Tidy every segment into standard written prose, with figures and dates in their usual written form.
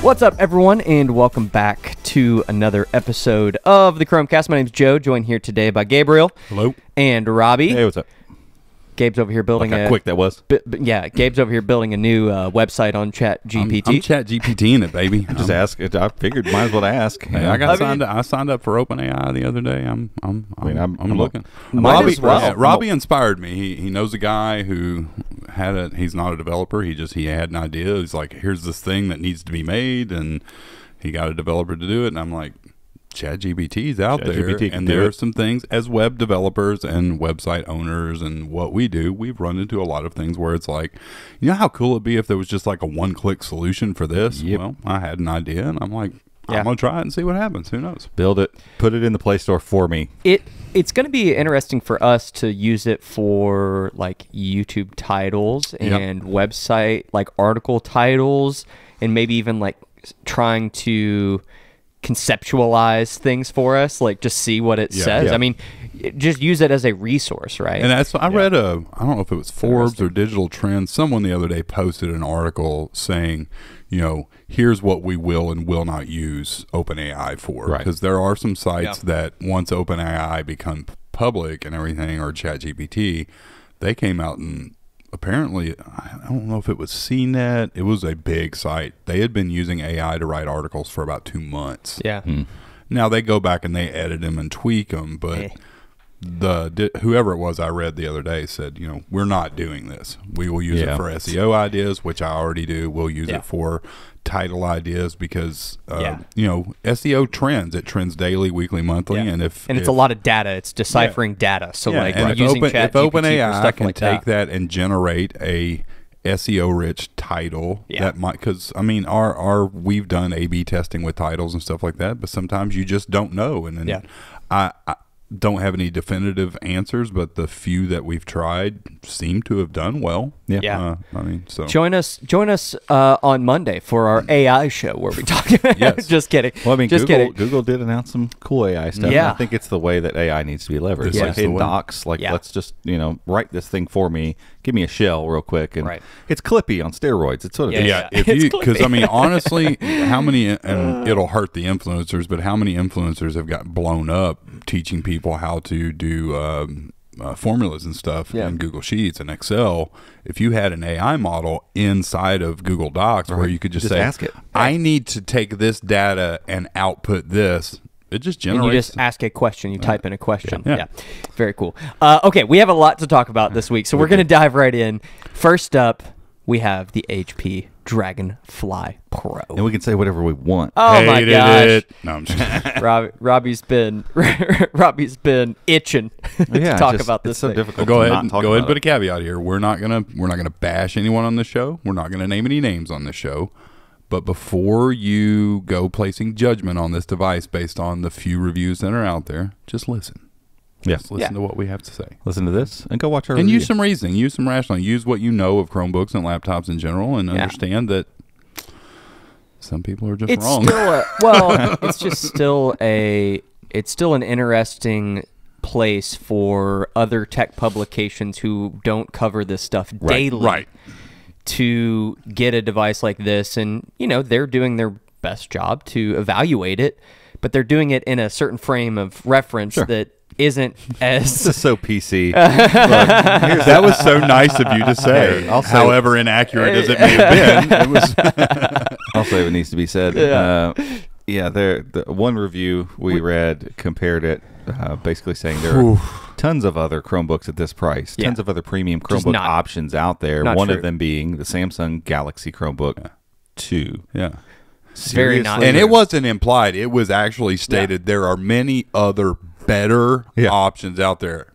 What's up, everyone, and welcome back to another episode of the Chromecast. My name's Joe, joined here today by Gabriel. Hello. And Robbie. Hey, what's up? Gabe's over here building Look how quick that was. Yeah, Gabe's over here building a new website on ChatGPT. I'm ChatGPTing it, baby. Just ask. I figured might as well ask. Hey, I signed up for OpenAI the other day. I'm looking. Might as well. Robbie inspired me. He knows a guy who he's not a developer. He had an idea. He's like, here's this thing that needs to be made, and he got a developer to do it. And I'm like, ChatGPT's out there, and there are some things as web developers and website owners and what we do, we've run into a lot of things where it's like, you know how cool it'd be if there was just like a one-click solution for this? Yep. Well, I had an idea, and I'm like, Yeah. I'm going to try it and see what happens. Who knows? Build it. Put it in the Play Store for me. It's going to be interesting for us to use it for like YouTube titles and website like article titles, and maybe even like trying to conceptualize things for us, like just see what it says. I mean, just use it as a resource, right? And I read I don't know if it was Forbes or Digital Trends. Someone the other day posted an article saying, you know, here's what we will and will not use OpenAI for. Because there are some sites that once OpenAI become public and everything, or ChatGPT, they came out and apparently, I don't know if it was CNET. It was a big site. They had been using AI to write articles for about 2 months. Yeah. Now they go back and they edit them and tweak them, but whoever it was I read the other day said, you know, we're not doing this. We will use it for SEO ideas, which I already do. We'll use it for title ideas because, you know, SEO trends. It trends daily, weekly, monthly, and it's a lot of data. It's deciphering data. So like and using if OpenAI stuff can like take that and generate a SEO rich title, that might, because I mean, we've done A/B testing with titles and stuff like that, but sometimes you just don't know, and then I don't have any definitive answers, but the few that we've tried seem to have done well. I mean, so join us on Monday for our AI show where we talk about just kidding. Well, I mean, Google did announce some cool AI stuff. Yeah. And I think it's the way that AI needs to be leveraged. Like in Docs, like let's just, you know, write this thing for me. Give me a shell real quick, and it's Clippy on steroids. It's sort of if you, because I mean, honestly, how many, and it'll hurt the influencers, but how many influencers have got blown up teaching people how to do formulas and stuff in Google Sheets and Excel? If you had an AI model inside of Google Docs where you could just say, ask it, I need to take this data and output this. It just generates. And you just ask a question. You type in a question. Yeah. Very cool. Okay, we have a lot to talk about this week, so we're going to dive right in. First up, we have the HP Dragonfly Pro. And we can say whatever we want. Oh my gosh! No, I'm just Robbie's been itching to talk about this. It's so thing. difficult. Go ahead and put a caveat here. We're not gonna bash anyone on this show. We're not gonna name any names on this show. But before you go placing judgment on this device based on the few reviews that are out there, just listen. Just listen to what we have to say. Listen to this and go watch our and review. Use some reasoning. Use some rationale. Use what you know of Chromebooks and laptops in general, and understand that some people are just wrong. It's still an interesting place for other tech publications who don't cover this stuff daily to get a device like this. And, you know, they're doing their best job to evaluate it, but they're doing it in a certain frame of reference that isn't as... This is so PC. That was so nice of you to say. However inaccurate as it may have been, it was... I'll say what needs to be said. The one review we read compared it, basically saying there are tons of other Chromebooks at this price, tons of other premium Chromebook options out there. One of them being the Samsung Galaxy Chromebook 2. Yeah. Very nice. And it wasn't implied. It was actually stated there are many other better options out there.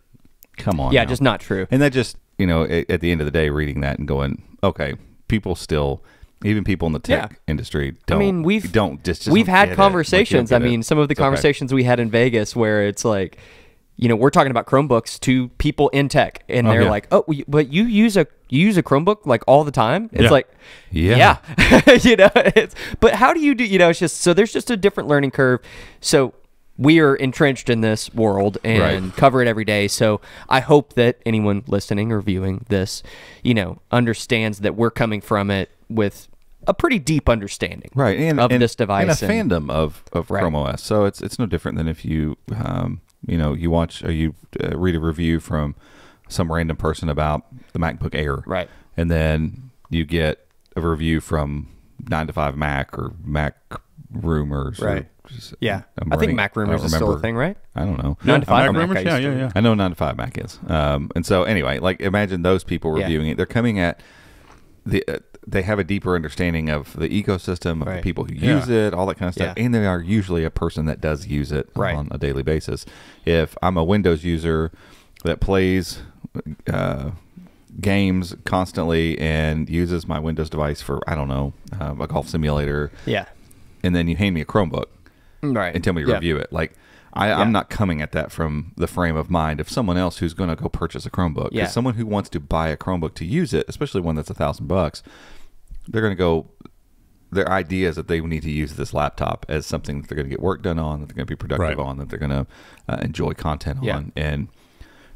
Come on. Yeah, just not true. And that just, you know, at the end of the day, reading that and going, okay, people still... Even people in the tech industry don't. I mean, we've had conversations. I mean, some of the conversations we had in Vegas where it's like, you know, we're talking about Chromebooks to people in tech, and they're like, "Oh, but you use a Chromebook like all the time?" It's like, you know, but how do you do? You know, it's just so there's just a different learning curve. So we are entrenched in this world and cover it every day. So I hope that anyone listening or viewing this, you know, understands that we're coming from it with a pretty deep understanding, right, of this device and a fandom of Chrome OS. So it's no different than if you you watch or you read a review from some random person about the MacBook Air, right, and then you get a review from 9 to 5 Mac or Mac Rumors, right? I think Mac Rumors is still a thing, right? I don't know. 9 to 5 Mac Rumors, yeah. I know 9 to 5 Mac is. And so anyway, like imagine those people reviewing it. They're coming at they have a deeper understanding of the ecosystem, of the people who use it, all that kind of stuff, and they are usually a person that does use it on a daily basis. If I'm a Windows user that plays games constantly and uses my Windows device for, I don't know, a golf simulator, and then you hand me a Chromebook, and tell me to review it, like I'm not coming at that from the frame of mind of someone else who's going to go purchase a Chromebook. Because someone who wants to buy a Chromebook to use it, especially one that's $1,000, they're going to go. Their idea is that they need to use this laptop as something that they're going to get work done on, that they're going to be productive on, that they're going to enjoy content on, and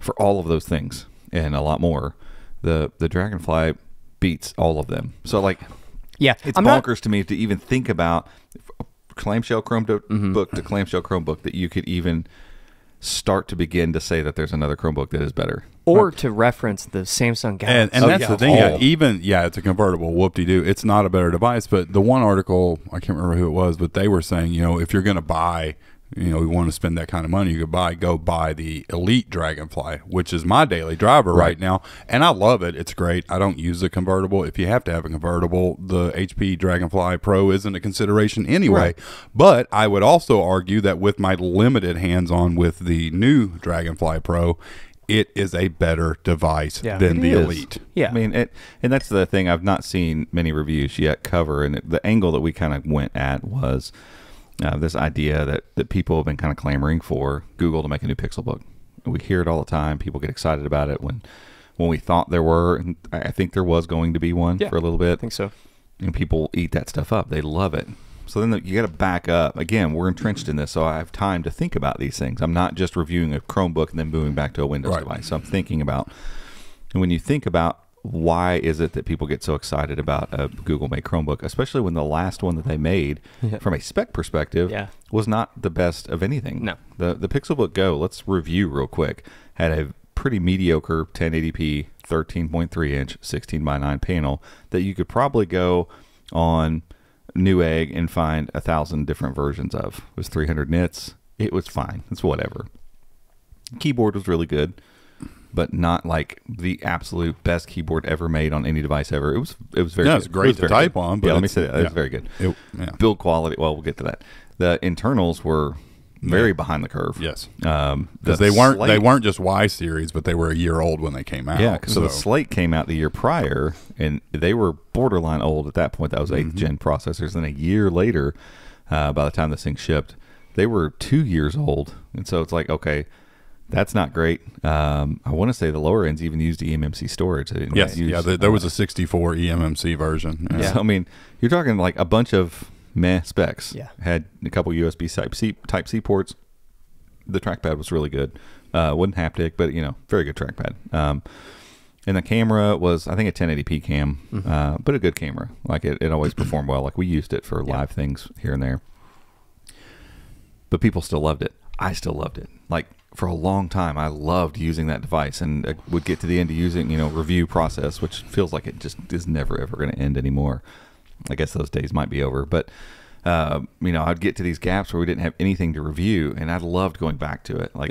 for all of those things and a lot more, the Dragonfly beats all of them. So like, it's bonkers to me to even think about clamshell Chromebook to clamshell Chromebook that you could even start to begin to say that there's another Chromebook that is better, or to reference the Samsung Galaxy. And that's the thing. It's a convertible. Whoop-de-doo. It's not a better device. But the one article, I can't remember who it was, but they were saying, if you're going to buy, we want to spend that kind of money, you could go buy the Elite Dragonfly, which is my daily driver right now, and I love it. It's great. I don't use the convertible. If you have to have a convertible, the HP Dragonfly Pro isn't a consideration anyway. But I would also argue that with my limited hands-on with the new Dragonfly Pro, it is a better device than the Elite. I mean, and that's the thing. I've not seen many reviews yet cover, and the angle that we kind of went at was this idea that people have been kind of clamoring for Google to make a new Pixelbook. We hear it all the time. People get excited about it when we thought there were. And I think there was going to be one for a little bit. I think so. And people eat that stuff up. They love it. So then you got to back up. Again, we're entrenched in this, so I have time to think about these things. I'm not just reviewing a Chromebook and then moving back to a Windows device. So I'm thinking about, and when you think about why is it that people get so excited about a Google-made Chromebook, especially when the last one that they made, from a spec perspective, was not the best of anything. No. The Pixelbook Go, let's review real quick, had a pretty mediocre 1080p 13.3-inch 16:9 panel that you could probably go on Newegg and find 1,000 different versions of. It was 300 nits. It was fine. It's whatever. Keyboard was really good, but not like the absolute best keyboard ever made on any device ever. It was very good. It's great to type on. But let me say that. It was very good. Build quality, well, we'll get to that. The internals were very behind the curve. Yes. Because they weren't just Y series, but they were a year old when they came out. Yeah, so the Slate came out the year prior, and they were borderline old at that point. That was 8th gen processors. And a year later, by the time this thing shipped, they were 2 years old. And so it's like, okay, that's not great. I want to say the lower ends even used eMMC storage. They didn't there was a 64 eMMC version. So, I mean, you're talking like a bunch of meh specs. Had a couple USB Type C ports. The trackpad was really good. Wasn't haptic, but very good trackpad. And the camera was, I think, a 1080p cam, but a good camera. Like it always performed well. Like we used it for live things here and there. But people still loved it. I still loved it. Like for a long time, I loved using that device, and would get to the end of using, review process, which feels like it just is never ever going to end anymore. I guess those days might be over, but I'd get to these gaps where we didn't have anything to review, and I loved going back to it. Like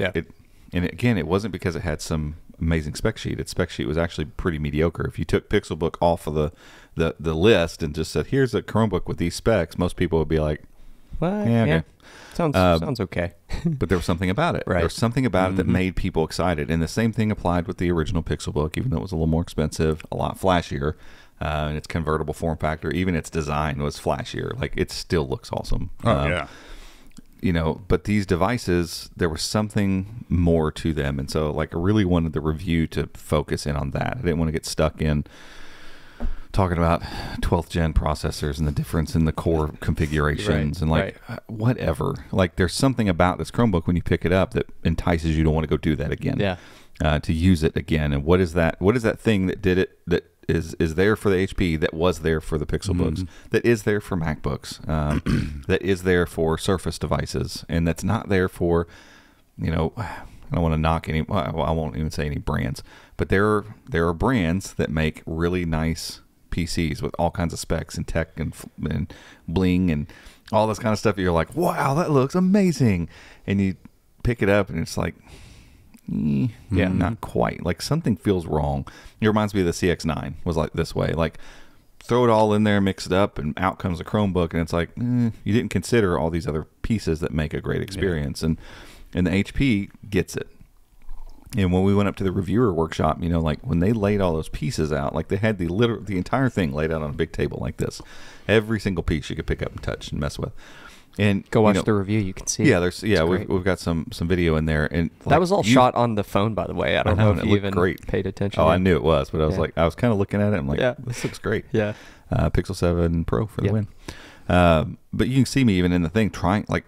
and again, it wasn't because it had some amazing spec sheet. Its spec sheet was actually pretty mediocre. If you took Pixelbook off of the list and just said, "Here's a Chromebook with these specs," most people would be like, "What? Yeah, okay. Sounds okay." But there was something about it. There was something about it that made people excited, and the same thing applied with the original Pixelbook, even though it was a little more expensive, a lot flashier. And its convertible form factor, even its design was flashier. Like it still looks awesome. But these devices, there was something more to them, and so like I really wanted the review to focus in on that. I didn't want to get stuck in talking about 12th gen processors and the difference in the core configurations and whatever. Like there's something about this Chromebook when you pick it up that entices you to want to go do that again. To use it again. And what is that thing that did it, that is there for the HP, that was there for the Pixelbooks, that is there for MacBooks, that is there for Surface devices, and that's not there for, I don't want to knock any. Well, I won't even say any brands, but there are brands that make really nice PCs with all kinds of specs and tech and bling and all this kind of stuff. You're like, wow, that looks amazing, and you pick it up and it's like, yeah, not quite. Like something feels wrong. It reminds me of the CX9 was like this way. Like throw it all in there, mix it up, and out comes a Chromebook, and it's like you didn't consider all these other pieces that make a great experience, and the HP gets it. And when we went up to the reviewer workshop, like when they laid all those pieces out, like they had the entire thing laid out on a big table like this, every single piece you could pick up and touch and mess with. And go watch the review. You can see. Yeah, we've got some video in there, and that was all shot on the phone, by the way. I don't know if you even paid attention. Oh, I knew it was, but I was I was kind of looking at it. I'm like, this looks great. Yeah, Pixel 7 Pro for the win. But you can see me even in the thing trying. Like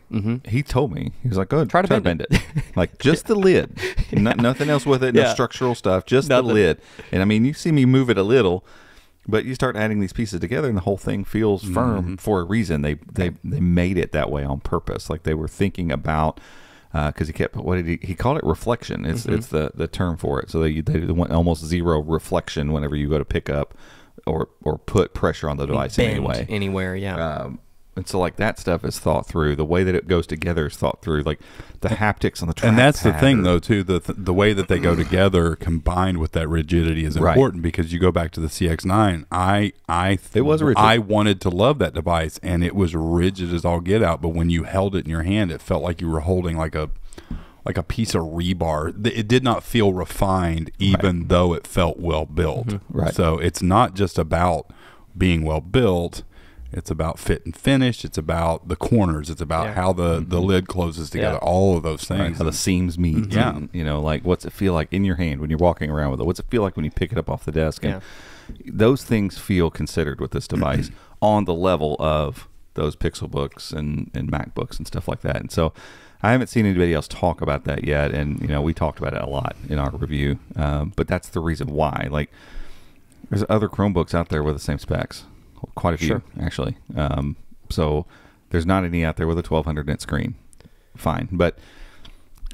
he told me, he was like, "Go ahead, try to bend it." Like just the lid, nothing else with it, no structural stuff, just the lid. And I mean, you see me move it a little. But you start adding these pieces together, and the whole thing feels firm for a reason. They made it that way on purpose. Like they were thinking about, because he kept, what did he called it? Reflection. It's the term for it. So they want almost zero reflection whenever you go to pick up or put pressure on the device in any way. Anywhere, yeah. And so like that stuff is thought through. The way that it goes together is thought through. Like the haptics on the trackpad. And that's the thing, though, too. The way that they go together combined with that rigidity is important, because you go back to the CX9. It was rigid. I wanted to love that device, and it was rigid as all get out. But when you held it in your hand, it felt like you were holding like a piece of rebar. It did not feel refined, even though it felt well built. Right. So it's not just about being well built. It's about fit and finish. It's about the corners. It's about how the lid closes together. All of those things. Right, how the seams meet. Yeah. And, like what's it feel like in your hand when you're walking around with it? What's it feel like when you pick it up off the desk? And those things feel considered with this device on the level of those Pixelbooks and MacBooks and stuff like that. And so I haven't seen anybody else talk about that yet. And, we talked about it a lot in our review. But that's the reason why. Like, there's other Chromebooks out there with the same specs. Quite a few, actually. So there's not any out there with a 1200 nit screen. Fine. But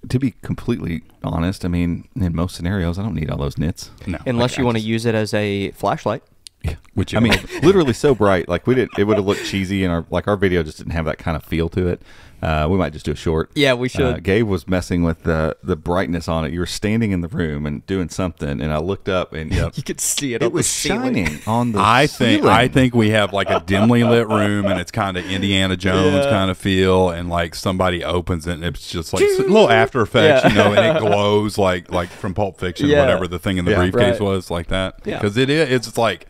to be completely honest, I mean, in most scenarios, I don't need all those nits. No. Unless you want to use it as a flashlight. Yeah. Which, I mean, literally so bright. Like, it would have looked cheesy, and our video just didn't have that kind of feel to it. We might just do a short. Yeah, we should. Gabe was messing with the brightness on it. You were standing in the room and doing something, and I looked up, and you could see it. It was shining on the ceiling. I think we have like a dimly lit room, and it's kind of Indiana Jones kind of feel, and like somebody opens it, and it's just like a little After Effects, and it glows like from Pulp Fiction, whatever the thing in the briefcase was, like that. Because it's like.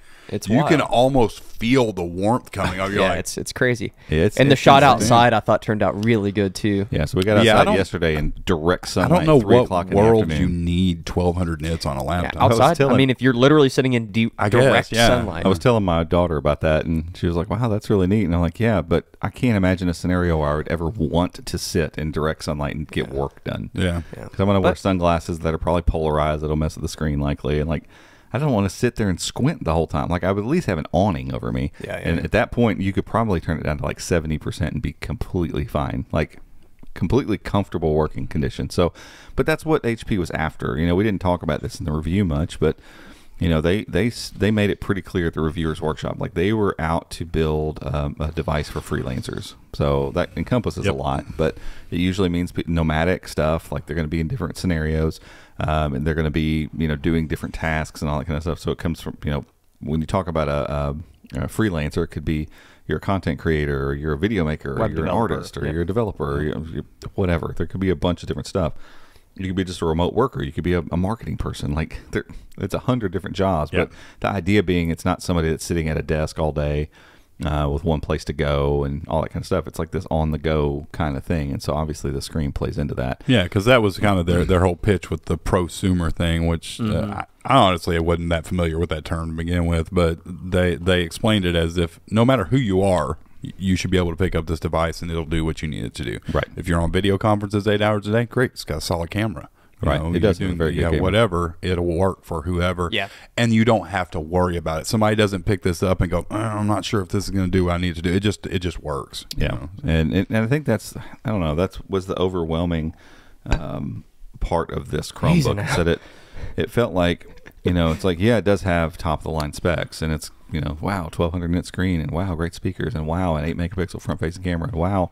You wild. can almost feel the warmth coming up. You're it's crazy. And the shot outside, I thought, turned out really good too. Yeah, so we got outside yesterday in direct sunlight. I don't know what world you need 1200 nits on a laptop. Yeah, outside, I mean, if you're literally sitting in direct sunlight. I was telling my daughter about that, and she was like, "Wow, that's really neat." And I'm like, "Yeah, but I can't imagine a scenario where I would ever want to sit in direct sunlight and get work done." Yeah, because I'm going to wear sunglasses that are probably polarized. That'll mess with the screen likely, and like. I don't want to sit there and squint the whole time. Like, I would at least have an awning over me. And at that point, you could probably turn it down to like 70% and be completely fine. Like, completely comfortable working conditions. So, but that's what HP was after. We didn't talk about this in the review much, but, they made it pretty clear at the reviewers workshop. Like, they were out to build a device for freelancers. So that encompasses a lot, but it usually means nomadic stuff. Like, they're going to be in different scenarios. And they're going to be, doing different tasks and all that kind of stuff. So it comes from, when you talk about a freelancer, it could be you're a content creator, or you're a video maker, or you're an artist, or you're a developer, or you're whatever. There could be a bunch of different stuff. You could be just a remote worker. You could be a marketing person. Like, it's 100 different jobs. But the idea being, it's not somebody that's sitting at a desk all day. With one place to go and all that kind of stuff. It's like this on-the-go kind of thing. And so obviously the screen plays into that. Yeah, because that was kind of their whole pitch with the prosumer thing, which I honestly wasn't that familiar with that term to begin with, but they explained it as if no matter who you are, you should be able to pick up this device and it'll do what you need it to do. Right. If you're on video conferences 8 hours a day, great. It's got a solid camera. Right. It does have a very good gamer. Whatever, it'll work for whoever. Yeah. And you don't have to worry about it. Somebody doesn't pick this up and go, I'm not sure if this is going to do what I need to do. It just works. Yeah. And I think that's, I don't know, that was the overwhelming part of this Chromebook. Is that it felt like, it's like, yeah, it does have top of the line specs, and it's, wow, 1200 nit screen, and wow, great speakers, and wow, an 8 megapixel front facing camera, and wow,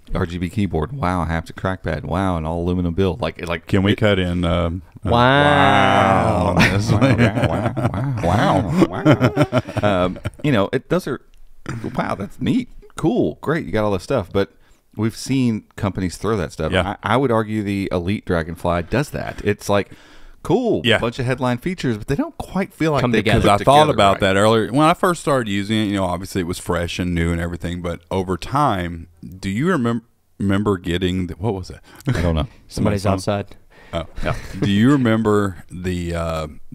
RGB keyboard, wow, haptic trackpad, wow, and all aluminum build. Like, can we cut in? Wow! Wow! Wow, that's neat, cool, great. You got all this stuff, but we've seen companies throw that stuff. Yeah. I would argue the Elite Dragonfly does that. It's like, cool, bunch of headline features, but they don't quite feel like they come together. I thought about that earlier when I first started using it. Obviously it was fresh and new and everything, but over time, do you remember getting what was it? I don't know. Somebody's outside. Oh, yeah. Do you remember the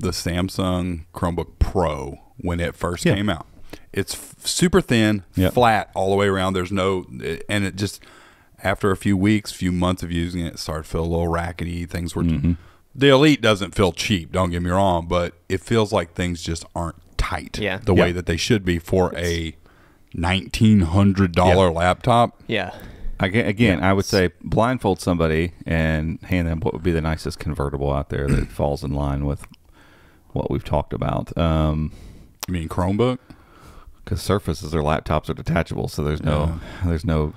Samsung Chromebook Pro when it first came out? It's super thin, flat all the way around. There's no, and it just after a few months of using it, started to feel a little rackety. Things were. The Elite doesn't feel cheap, don't get me wrong, but it feels like things just aren't tight the way that they should be for a $1,900 laptop. Yeah. Again, I would say blindfold somebody and hand them what would be the nicest convertible out there that falls in line with what we've talked about. You mean Chromebook? Because Surfaces or laptops are detachable, so there's no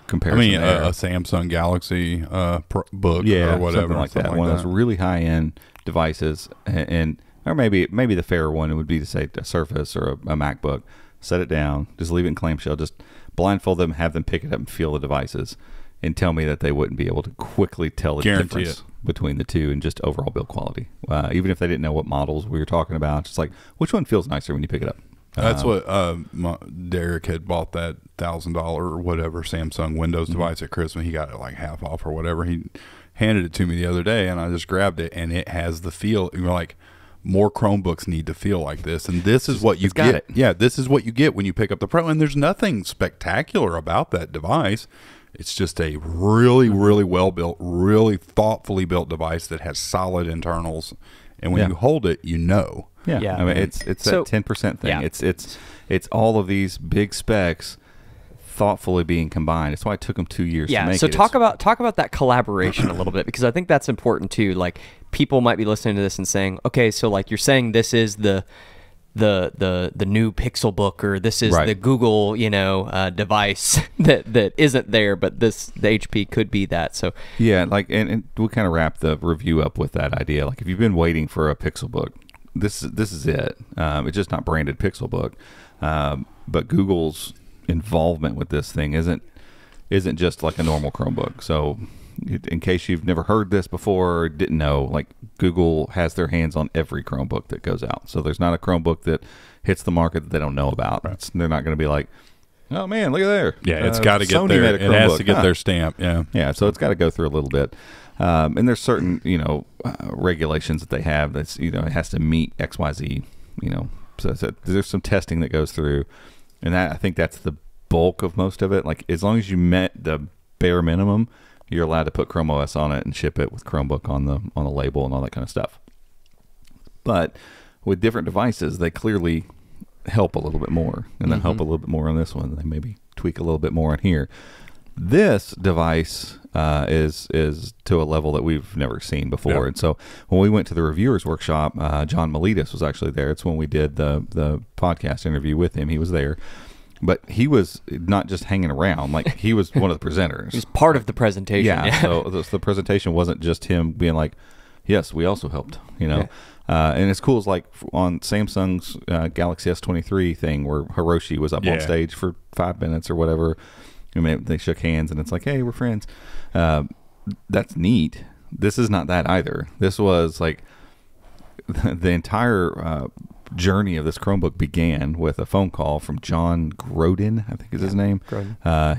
comparison. I mean, a Samsung Galaxy book or whatever, something like that. One of those really high end devices, and or maybe the fairer one would be to say a Surface or a MacBook. Set it down, just leave it in clamshell, just blindfold them, have them pick it up and feel the devices, and tell me that they wouldn't be able to quickly tell the difference between the two and just overall build quality. Even if they didn't know what models we were talking about, just like which one feels nicer when you pick it up. That's what Derek had bought that $1,000 or whatever Samsung Windows device at Christmas. He got it like half off or whatever. He handed it to me the other day, and I just grabbed it, and it has the feel. You're like, more Chromebooks need to feel like this, and this is what you get. Yeah, this is what you get when you pick up the Pro, and there's nothing spectacular about that device. It's just a really, really well built, really thoughtfully built device that has solid internals, and when you hold it, Yeah. I mean, it's that 10% thing. Yeah. It's all of these big specs thoughtfully being combined. It's why it took them 2 years to make it. So talk about that collaboration a little bit, because I think that's important too. Like, people might be listening to this and saying, okay, so like you're saying this is the new Pixel Book, or this is the Google, device that isn't there, but the HP could be that. So yeah, like, and we'll kind of wrap the review up with that idea. Like, if you've been waiting for a Pixel Book, this is it. It's just not branded Pixel Book, but Google's involvement with this thing isn't just like a normal Chromebook. So in case you've never heard this before or didn't know, like, Google has their hands on every Chromebook that goes out. So there's not a Chromebook that hits the market that they don't know about. Right. They're not going to be like, oh man, look at there. Yeah, it's got to get their, it has to get their stamp. Yeah. So it's got to go through a little bit. And there's certain, regulations that they have that's, it has to meet XYZ, so there's some testing that goes through, and I think that's the bulk of most of it. Like, as long as you met the bare minimum, you're allowed to put Chrome OS on it and ship it with Chromebook on the label and all that kind of stuff. But with different devices, they clearly help a little bit more, and then help a little bit more on this one. They maybe tweak a little bit more in here. This device is to a level that we've never seen before. And so when we went to the reviewers workshop, John Miletus was actually there. It's when we did the podcast interview with him. He was there. But he was not just hanging around. Like, he was one of the presenters. He was part of the presentation. Yeah. So the presentation wasn't just him being like, yes, we also helped, and it's cool. It's like on Samsung's Galaxy S23 thing where Hiroshi was up on stage for 5 minutes or whatever. I mean, they shook hands, and it's like, hey, we're friends. That's neat. This is not that either. This was like the entire journey of this Chromebook began with a phone call from John Grodin, I think is his name.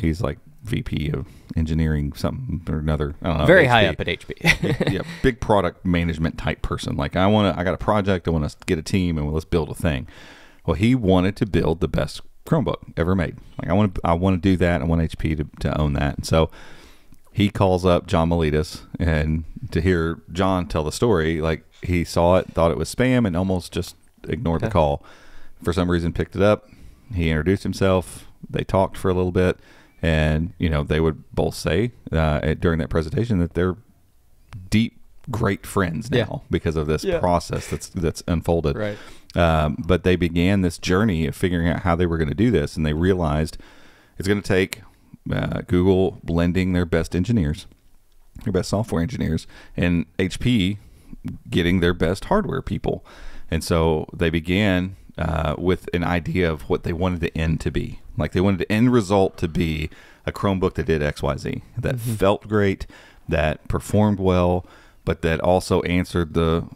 He's like VP of engineering, something or another. I don't know. Very high up at HP. Yeah, big product management type person. Like, I got a project. I want to get a team, and let's build a thing. Well, he wanted to build the best Chromebook ever made. Like, I want to do that. I want HP to own that. And so he calls up John Miletus, and to hear John tell the story, like he saw it, thought it was spam, and almost just ignored the call. For some reason, picked it up. He introduced himself. They talked for a little bit, and they would both say during that presentation that they're deep, great friends now because of this process that's unfolded. Right. But they began this journey of figuring out how they were going to do this, and they realized it's going to take Google blending their best engineers, their best software engineers, and HP getting their best hardware people. And so they began with an idea of what they wanted the end to be. Like they wanted the end result to be a Chromebook that did XYZ, that felt great, that performed well, but that also answered the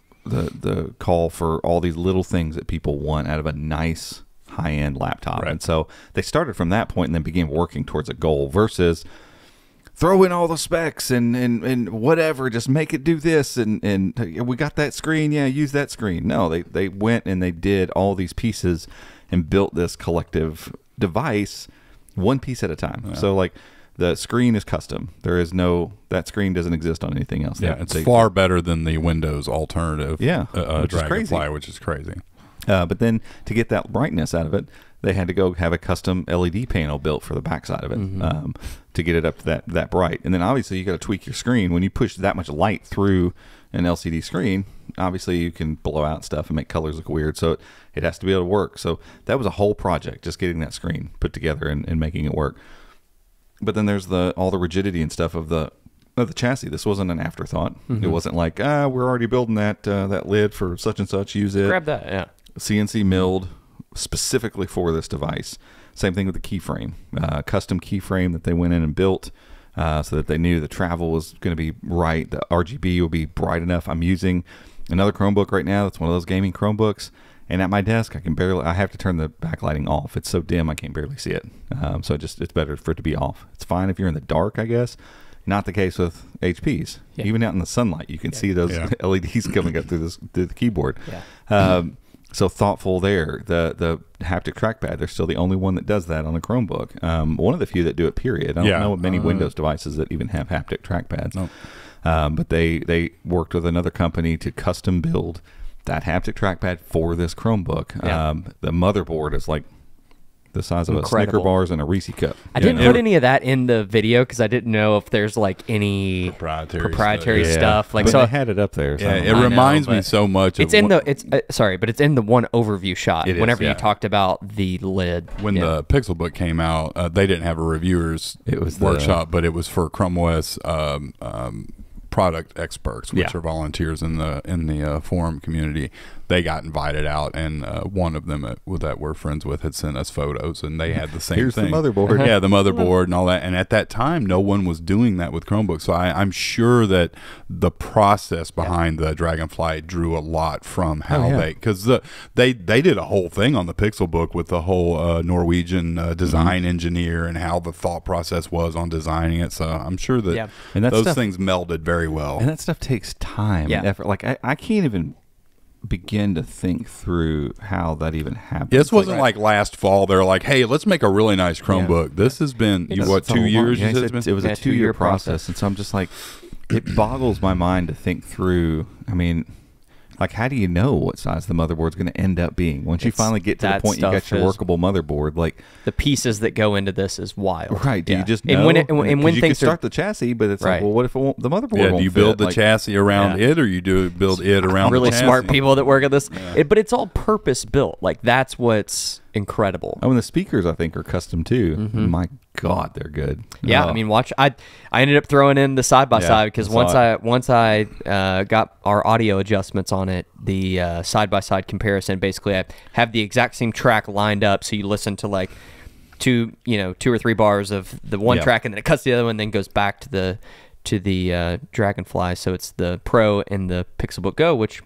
call for all these little things that people want out of a nice high-end laptop. Right. And so they started from that point and then began working towards a goal versus throw in all the specs and whatever, just make it do this, and we got that screen, use that screen. No, they went and they did all these pieces and built this collective device one piece at a time. Yeah. So like the screen is custom. That screen doesn't exist on anything else. Yeah, it's far better than the Windows alternative. Yeah, which is crazy. Which is crazy. But then to get that brightness out of it, they had to go have a custom LED panel built for the backside of it to get it up to that bright. And then obviously you got to tweak your screen. When you push that much light through an LCD screen, obviously you can blow out stuff and make colors look weird. So it has to be able to work. So that was a whole project, just getting that screen put together and making it work. But then there's all the rigidity and stuff of the chassis. This wasn't an afterthought. It wasn't like, we're already building that lid for such and such. Use it. Grab that. Yeah. CNC milled specifically for this device. Same thing with the keyframe, custom keyframe that they went in and built so that they knew the travel was going to be right. The RGB will be bright enough. I'm using another Chromebook right now. That's one of those gaming Chromebooks. And at my desk, I have to turn the backlighting off. It's so dim I can't barely see it. So it's better for it to be off. It's fine if you're in the dark, I guess. Not the case with HPs. Yeah. Even out in the sunlight, you can see those LEDs coming up through the keyboard. Yeah. So thoughtful there. The haptic trackpad, they're still the only one that does that on a Chromebook. One of the few that do it, period. I don't know many Windows devices that even have haptic trackpads. Nope. But they worked with another company to custom build that haptic trackpad for this Chromebook. Yeah. The motherboard is like the size of a Snicker bars and a Reese cup. I didn't put any of that in the video because I didn't know if there's like any proprietary stuff. Like, but so I had it up there. So yeah, it reminds me so much. It's in but it's in the one overview shot. Whenever you talked about the lid, when the Pixelbook came out, they didn't have a reviewer's workshop, but it was for Chrome OS product experts, which are volunteers in the forum community. They got invited out, and one of them that we're friends with had sent us photos, and they had the same Here's thing. The motherboard. Yeah, the motherboard and all that. And at that time, no one was doing that with Chromebooks. So I'm sure that the process behind the Dragonfly drew a lot from how because they did a whole thing on the Pixelbook with the whole Norwegian design engineer and how the thought process was on designing it. So I'm sure that and those things melded very well. And that stuff takes time and effort. Like I can't even begin to think through how that even happened. This wasn't like last fall. They're like, hey, let's make a really nice Chromebook. This has been 2 years? It was a 2-year process. And so I'm just like, it boggles my mind to think through. I mean, like, how do you know what size the motherboard's going to end up being once you finally get to the point you got your workable motherboard? Like the pieces that go into this is wild, right? Do you just know? And when you can start the chassis, but it's like, well, what if the motherboard? Do you build the chassis around it, or you build it around really the chassis? Smart people that work at this? But it's all purpose built. Like that's what's incredible. Oh, and the speakers I think are custom too. My God, they're good. Yeah, I mean, I ended up throwing in the side by side because once I got our audio adjustments on it, the side by side comparison. Basically, I have the exact same track lined up, so you listen to like two or three bars of the one track, and then it cuts the other one, and then goes back to the Dragonfly. So it's the Pro and the Pixelbook Go, which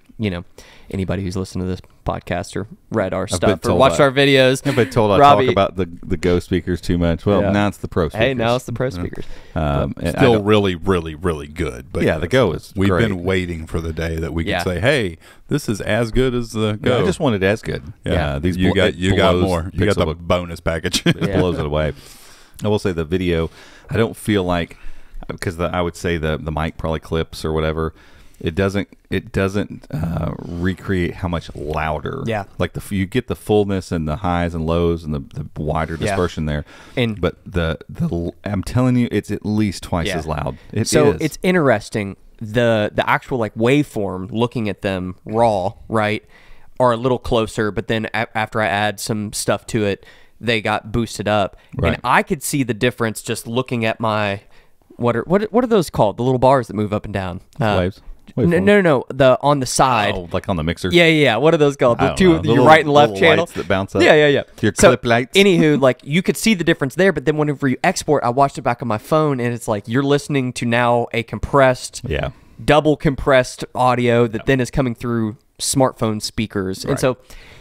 anybody who's listened to this podcast or read our stuff or watched our videos. I've been told I talk about the Go speakers too much. Well, now it's the Pro speakers. Hey, now it's the Pro speakers. Still really, really, really good. But the Go is We've great. been waiting for the day that we can say, hey, this is as good as the Go. I just wanted as good. These you got more. You got the bonus package. It blows it away. I will say the video, I don't feel like because I would say the mic probably clips or whatever. It doesn't recreate how much louder. Yeah. Like you get the fullness and the highs and lows and the wider dispersion there. But the I'm telling you, it's at least twice as loud. It's interesting. The actual like waveform, looking at them raw, right, are a little closer, but then after I add some stuff to it, they got boosted up. Right. And I could see the difference just looking at my what are those called? The little bars that move up and down. Waves. No. The on the side. Oh, like on the mixer. Yeah. What are those called? The two, your right and left channel that bounce up. Yeah. Your clip lights. Anywho, like you could see the difference there, but then whenever you export, I watched it back on my phone, and it's like you're listening to now a compressed, double compressed audio that then is coming through smartphone speakers, and so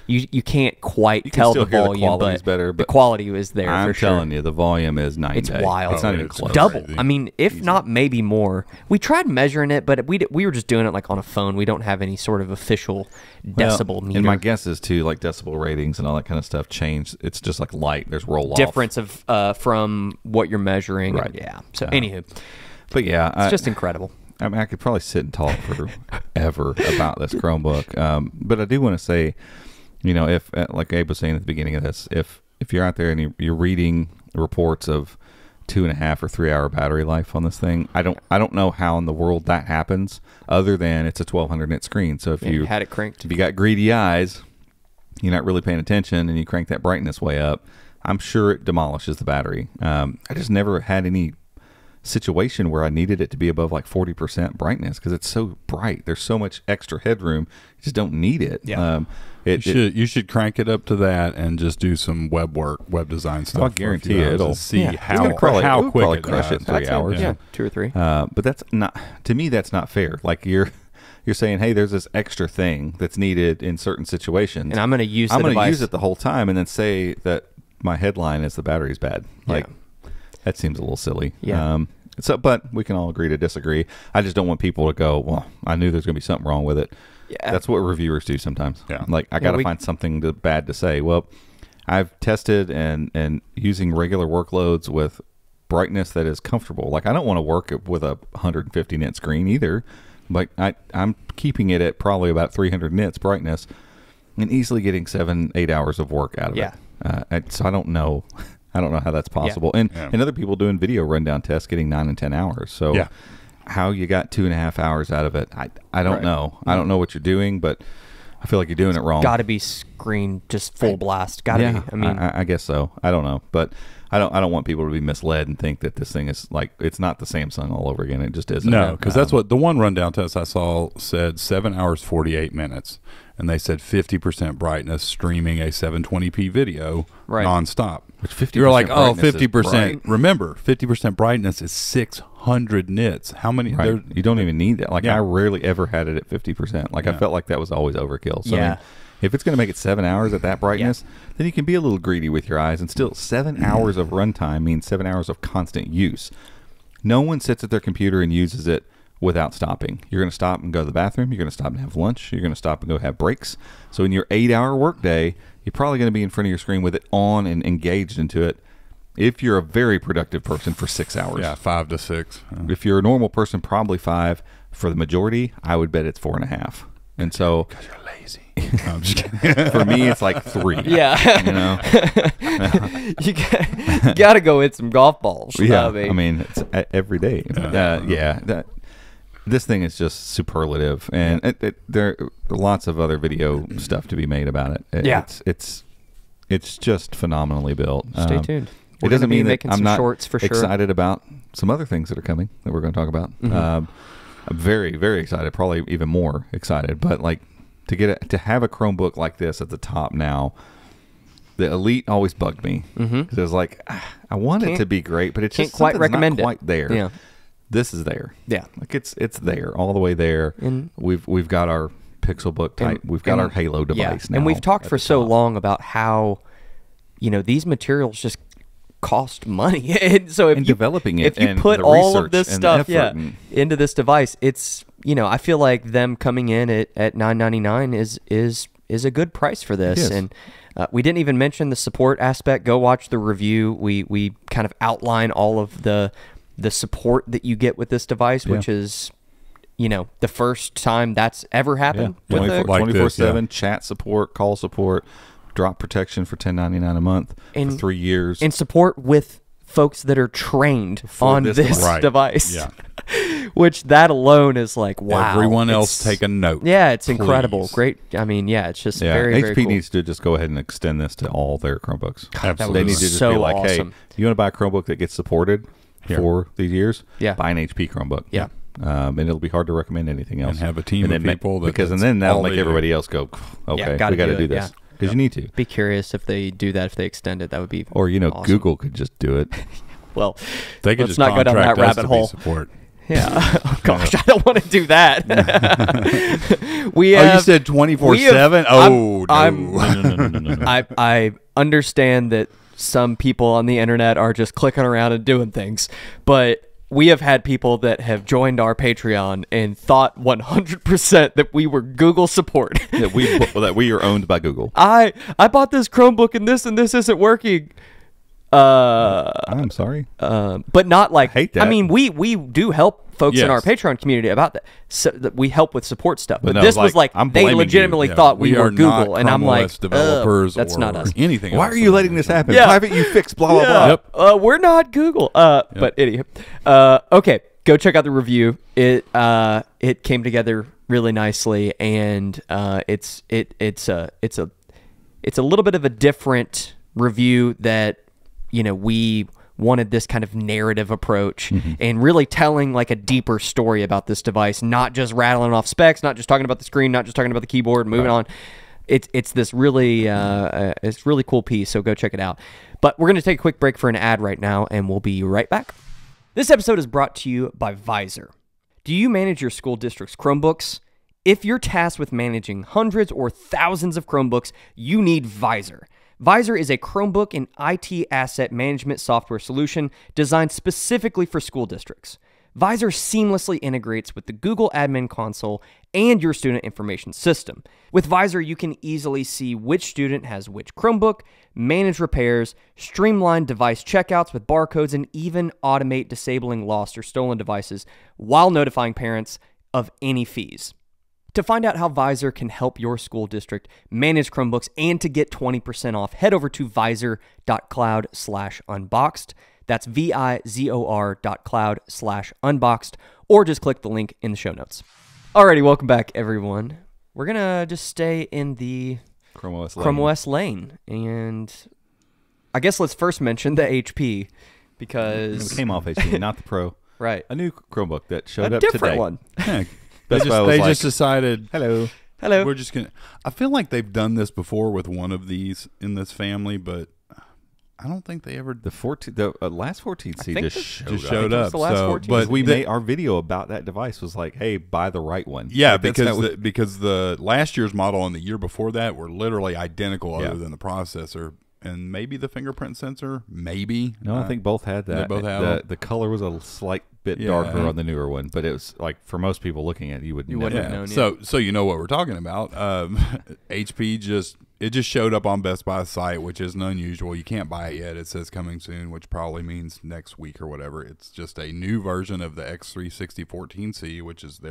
you can't quite tell the volume, but the quality is there. I'm for sure. telling you, the volume is night and day. It's wild. It's not even close. Double. I mean, if not, maybe more. We tried measuring it, but we were just doing it like on a phone. We don't have any sort of official decibel meter. And my guess is too, like decibel ratings and all that kind of stuff change. It's just like light. There's roll off difference of from what you're measuring. Right. Yeah. So anywho, but yeah, it's just incredible. I mean, I could probably sit and talk forever about this Chromebook, but I do want to say, you know, if like Abe was saying at the beginning of this, if you're out there and you're reading reports of 2.5 or 3 hour battery life on this thing, I don't know how in the world that happens, other than it's a 1200 nit screen. So if you had it cranked, if you got greedy eyes, you're not really paying attention, and you crank that brightness way up, I'm sure it demolishes the battery. I just never had any situation where I needed it to be above like 40% brightness because it's so bright. There's so much extra headroom. You just don't need it. Yeah. You should crank it up to that and just do some web design stuff. I guarantee you it'll see how quick it crush it in 3 hours. Yeah, 2 or 3. But that's not, to me, that's not fair. Like you're saying, hey, there's this extra thing that's needed in certain situations, and I'm going to use it the whole time, and then say that my headline is the battery's bad. Like that seems a little silly. Yeah. But we can all agree to disagree. I just don't want people to go, well, I knew there's going to be something wrong with it. Yeah. That's what reviewers do sometimes. Yeah. Like, I got to find something bad to say. Well, I've tested and using regular workloads with brightness that is comfortable. Like, I don't want to work with a 150 nit screen either. Like, I'm keeping it at probably about 300 nits brightness and easily getting 7-8 hours of work out of it. So I don't know. I don't know how that's possible. And other people doing video rundown tests getting 9 and 10 hours. So how you got 2.5 hours out of it, I don't know. I don't know what you're doing, but I feel like you're doing it wrong. Got to be screen just full blast. Got to be. I mean, I guess so. I don't know, but I don't want people to be misled and think that this thing is like, it's not the Samsung all over again. It just isn't. No, because that's what the one rundown test I saw said 7 hours 48 minutes, and they said 50% brightness streaming a 720p video nonstop. Which 50% You're like, oh, 50%. Remember, 50% brightness is 600 nits. How many? Right. You don't even need that. Like, I rarely ever had it at 50%. Like, I felt like that was always overkill. So, I mean, if it's going to make it 7 hours at that brightness, then you can be a little greedy with your eyes. And still, 7 hours of runtime means 7 hours of constant use. No one sits at their computer and uses it without stopping. You're going to stop and go to the bathroom. You're going to stop and have lunch. You're going to stop and go have breaks. So in your 8-hour workday, you're probably going to be in front of your screen with it on and engaged into it. If you're a very productive person, for 6 hours. Yeah, 5 to 6. If you're a normal person, probably 5. For the majority, I would bet it's 4.5. And so, because you're lazy. No, I'm just kidding. For me, it's like 3. Yeah, you know, you got to go hit some golf balls. Yeah, I mean, it's every day. This thing is just superlative, and there are lots of other video stuff to be made about it. It's just phenomenally built. Stay tuned. It doesn't mean that I'm not shorts for excited about some other things that are coming that we're going to talk about. I'm very, very excited, probably even more excited. But like to have a Chromebook like this at the top now, the Elite always bugged me because it was like, I want it to be great, but it's just quite recommend not quite there. Yeah. This is there. Yeah. Like it's there, all the way there. And we've got our Pixelbook type. We've got our Halo device now. And we've talked for so long about how, these materials just cost money. And so if developing it, if you put all of this stuff into this device, it's, I feel like them coming in at $999 is a good price for this. And we didn't even mention the support aspect. Go watch the review. We kind of outline all of the the support that you get with this device, which is, you know, the first time that's ever happened. 24/7 chat support, call support, drop protection for $10.99 a month for 3 years, and support with folks that are trained on this device. Yeah. Which that alone is like, wow. Everyone else take a note. Yeah, it's incredible. Great. I mean, yeah, it's just very, very HP cool. needs to just go ahead and extend this to all their Chromebooks. Absolutely. They need to just be like, hey, you want to buy a Chromebook that gets supported for these years? Yeah. Buy an HP Chromebook. Yeah. And it'll be hard to recommend anything else. And have a team of people. Then that'll make everybody else go, okay, we got to do this. Because you need to. Be curious if they do that, if they extend it. That would be Or, you know, awesome. Google could just do it. Well, they could let's not go down that rabbit hole. Support. Yeah. Oh, gosh, I don't want to do that. You said 24/7? Oh, no. I understand that some people on the internet are just clicking around and doing things, but we have had people that have joined our Patreon and thought 100% that we were Google support. that we are owned by Google. I bought this Chromebook and this isn't working. I'm sorry. But not like, I hate that. I mean, we do help folks in our Patreon community about that. So that we help with support stuff. But this was like they legitimately thought we were Google, and I'm like, developers that's not us. Anything. Why are you letting this happen? Why haven't you fixed blah blah blah? We're not Google. But anyway, okay, go check out the review. It came together really nicely, and it's a little bit of a different review that, you know, we wanted this kind of narrative approach and really telling like a deeper story about this device, not just rattling off specs, not just talking about the screen, not just talking about the keyboard, moving on. It's this really it's really cool piece, so go check it out. But we're going to take a quick break for an ad right now, and we'll be right back. This episode is brought to you by Visor. Do you manage your school district's Chromebooks? If you're tasked with managing hundreds or thousands of Chromebooks, you need Visor. Visor is a Chromebook and IT asset management software solution designed specifically for school districts. Visor seamlessly integrates with the Google Admin Console and your student information system. With Visor, you can easily see which student has which Chromebook, manage repairs, streamline device checkouts with barcodes, and even automate disabling lost or stolen devices while notifying parents of any fees. To find out how Visor can help your school district manage Chromebooks and to get 20% off, head over to visor.cloud/unboxed. That's VIZOR.cloud/unboxed, or just click the link in the show notes. Alrighty, welcome back, everyone. We're going to just stay in the Chrome OS lane. And I guess let's first mention the HP, because it came off HP, not the Pro. Right. A new Chromebook that showed up today. A different one. Yeah. They just decided, hello. We're just gonna. I feel like they've done this before with one of these in this family, but I don't think they ever. The last 14C just showed up. The last 14C. But we made our video about that device was like, hey, buy the right one. Yeah, because the last year's model and the year before that were literally identical, other than the processor. And maybe the fingerprint sensor, maybe. No, I think both had that. They both have the color was a slight bit darker on the newer one, but it was like, for most people looking at it, you wouldn't have known. So you know what we're talking about. HP just showed up on Best Buy's site, which isn't unusual. You can't buy it yet. It says coming soon, which probably means next week or whatever. It's just a new version of the X360 14C, which is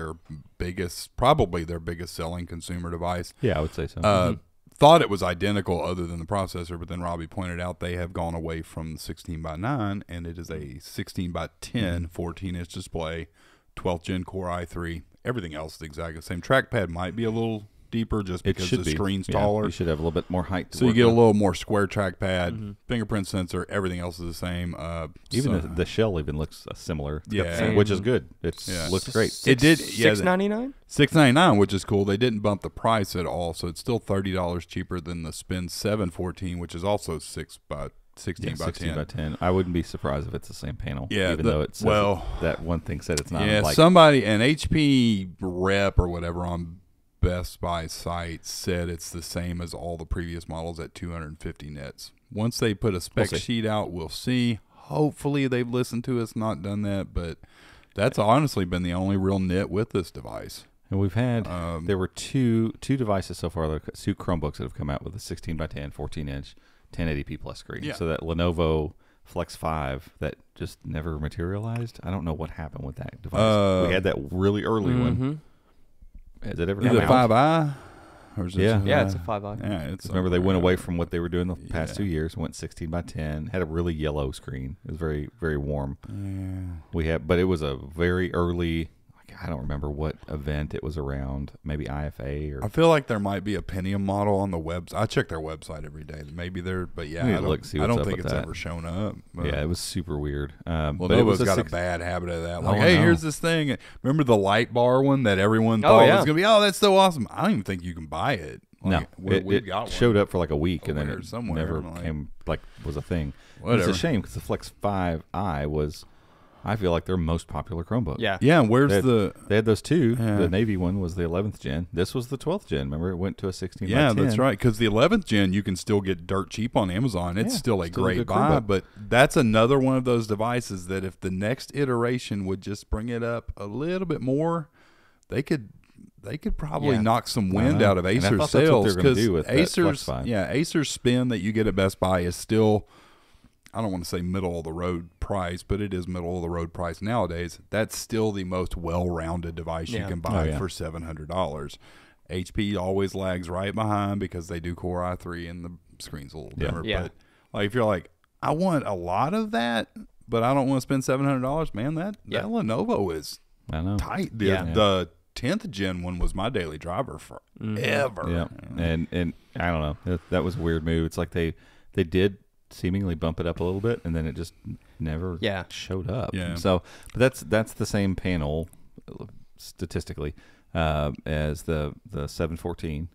probably their biggest selling consumer device. Yeah, I would say so. Thought it was identical other than the processor, but then Robbie pointed out they have gone away from the 16:9, and it is a 16:10 14-inch display, 12th gen Core i3. Everything else is the exact same. Trackpad might be a little deeper just because the screen's taller. You should have a little bit more height. So you get a little more square trackpad, fingerprint sensor, everything else is the same. Even the shell even looks similar. Which is good. It looks great. It did. $699? $699, which is cool. They didn't bump the price at all, so it's still $30 cheaper than the Spin 714, which is also 16:10. I wouldn't be surprised if it's the same panel. Yeah, even though it says that one thing said it's not. Yeah, somebody, an HP rep or whatever on Best Buy site said it's the same as all the previous models at 250 nits. Once they put a spec sheet out, we'll see. Hopefully they've listened to us, not done that, but that's honestly been the only real nit with this device. And we've had there were two devices so far, two Chromebooks that have come out with a 16:10 14-inch 1080p plus screen. So that Lenovo Flex 5 that just never materialized. I don't know what happened with that device. We had that really early one. Has it ever? Is it 5i? Or is it it's a 5i. Yeah, it's. Remember, they went away from what they were doing the past 2 years. Went 16:10. Had a really yellow screen. It was very, very warm. Yeah. But it was a very early. I don't remember what event it was around. Maybe IFA or. I feel like there might be a Pentium model on the website. I check their website every day. Maybe they're, but yeah, I don't think it's ever shown up. Yeah, it was super weird. Nova's got a bad habit of that. Like, hey, here's this thing. Remember the light bar one that everyone thought was going to be? Oh, that's so awesome. I don't even think you can buy it. Like, no, it got showed up for like a week and then it never came was a thing. It's a shame because the Flex 5i was. I feel like their most popular Chromebook. Yeah. Yeah. They had those two. Yeah. The Navy one was the 11th gen. This was the 12th gen. Remember, it went to a 16:10. Yeah, that's right. Because the 11th gen, you can still get dirt cheap on Amazon. It's still a great buy. But that's another one of those devices that if the next iteration would just bring it up a little bit more, they could probably knock some wind out of Acer's sales. Because Acer's spin that you get at Best Buy is still, I don't want to say middle of the road price, but it is middle of the road price nowadays. That's still the most well-rounded device you can buy for $700. HP always lags right behind because they do Core i3 and the screen's a little dimmer. But like, if you're like, I want a lot of that, but I don't want to spend $700, man, that Lenovo is tight. The 10th gen one was my daily driver forever. Yeah, and I don't know. That was a weird move. It's like they did seemingly bump it up a little bit, and then it just never showed up. Yeah. So, but that's the same panel statistically as the 714.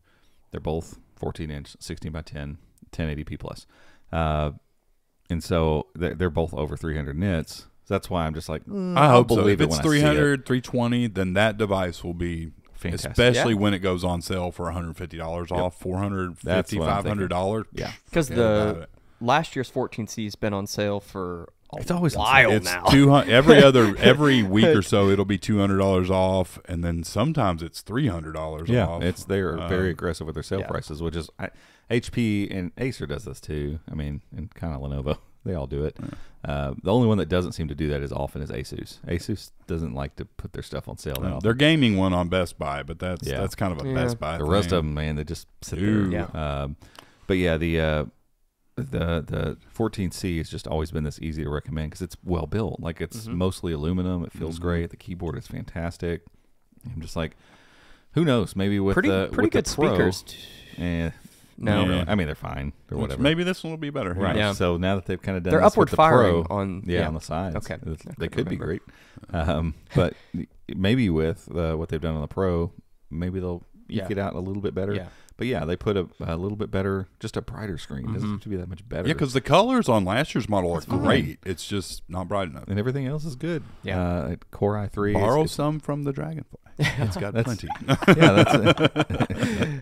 They're both 14-inch, 16:10, 1080p plus, and so they're both over 300 nits. So that's why I'm just like, I hope so. If it's 300, 320, then that device will be fantastic. Especially when it goes on sale for $150 off, $450, $500. Yeah, because last year's 14C has been on sale for a while now. 200 every week or so it'll be $200 off, and then sometimes it's $300 off. Yeah, they're very aggressive with their sale prices, which is HP and Acer does this too. I mean, and kind of Lenovo, they all do it. The only one that doesn't seem to do that as often is Asus. Asus doesn't like to put their stuff on sale now. They're gaming one on Best Buy, but that's kind of a Best Buy. The rest of them, man, they just sit there. Yeah. But yeah, the 14C has just always been this easy to recommend because it's well built. Like, it's mostly aluminum. It feels great. The keyboard is fantastic. I'm just like, who knows? Maybe with pretty with good the Pro, speakers. No, I mean, they're fine or whatever. Maybe this one will be better. Right. Yeah. So now that they've kind of done they're this upward with the firing Pro, on the sides. Okay. They could be great. But maybe with what they've done on the Pro, maybe they'll eke it out a little bit better. Yeah. But yeah, they put a little bit better, just a brighter screen. It doesn't have to be that much better. Yeah, because the colors on last year's model are great. It's just not bright enough. And everything else is good. Yeah. Core i3. Borrow some from the Dragonfly. It's got plenty.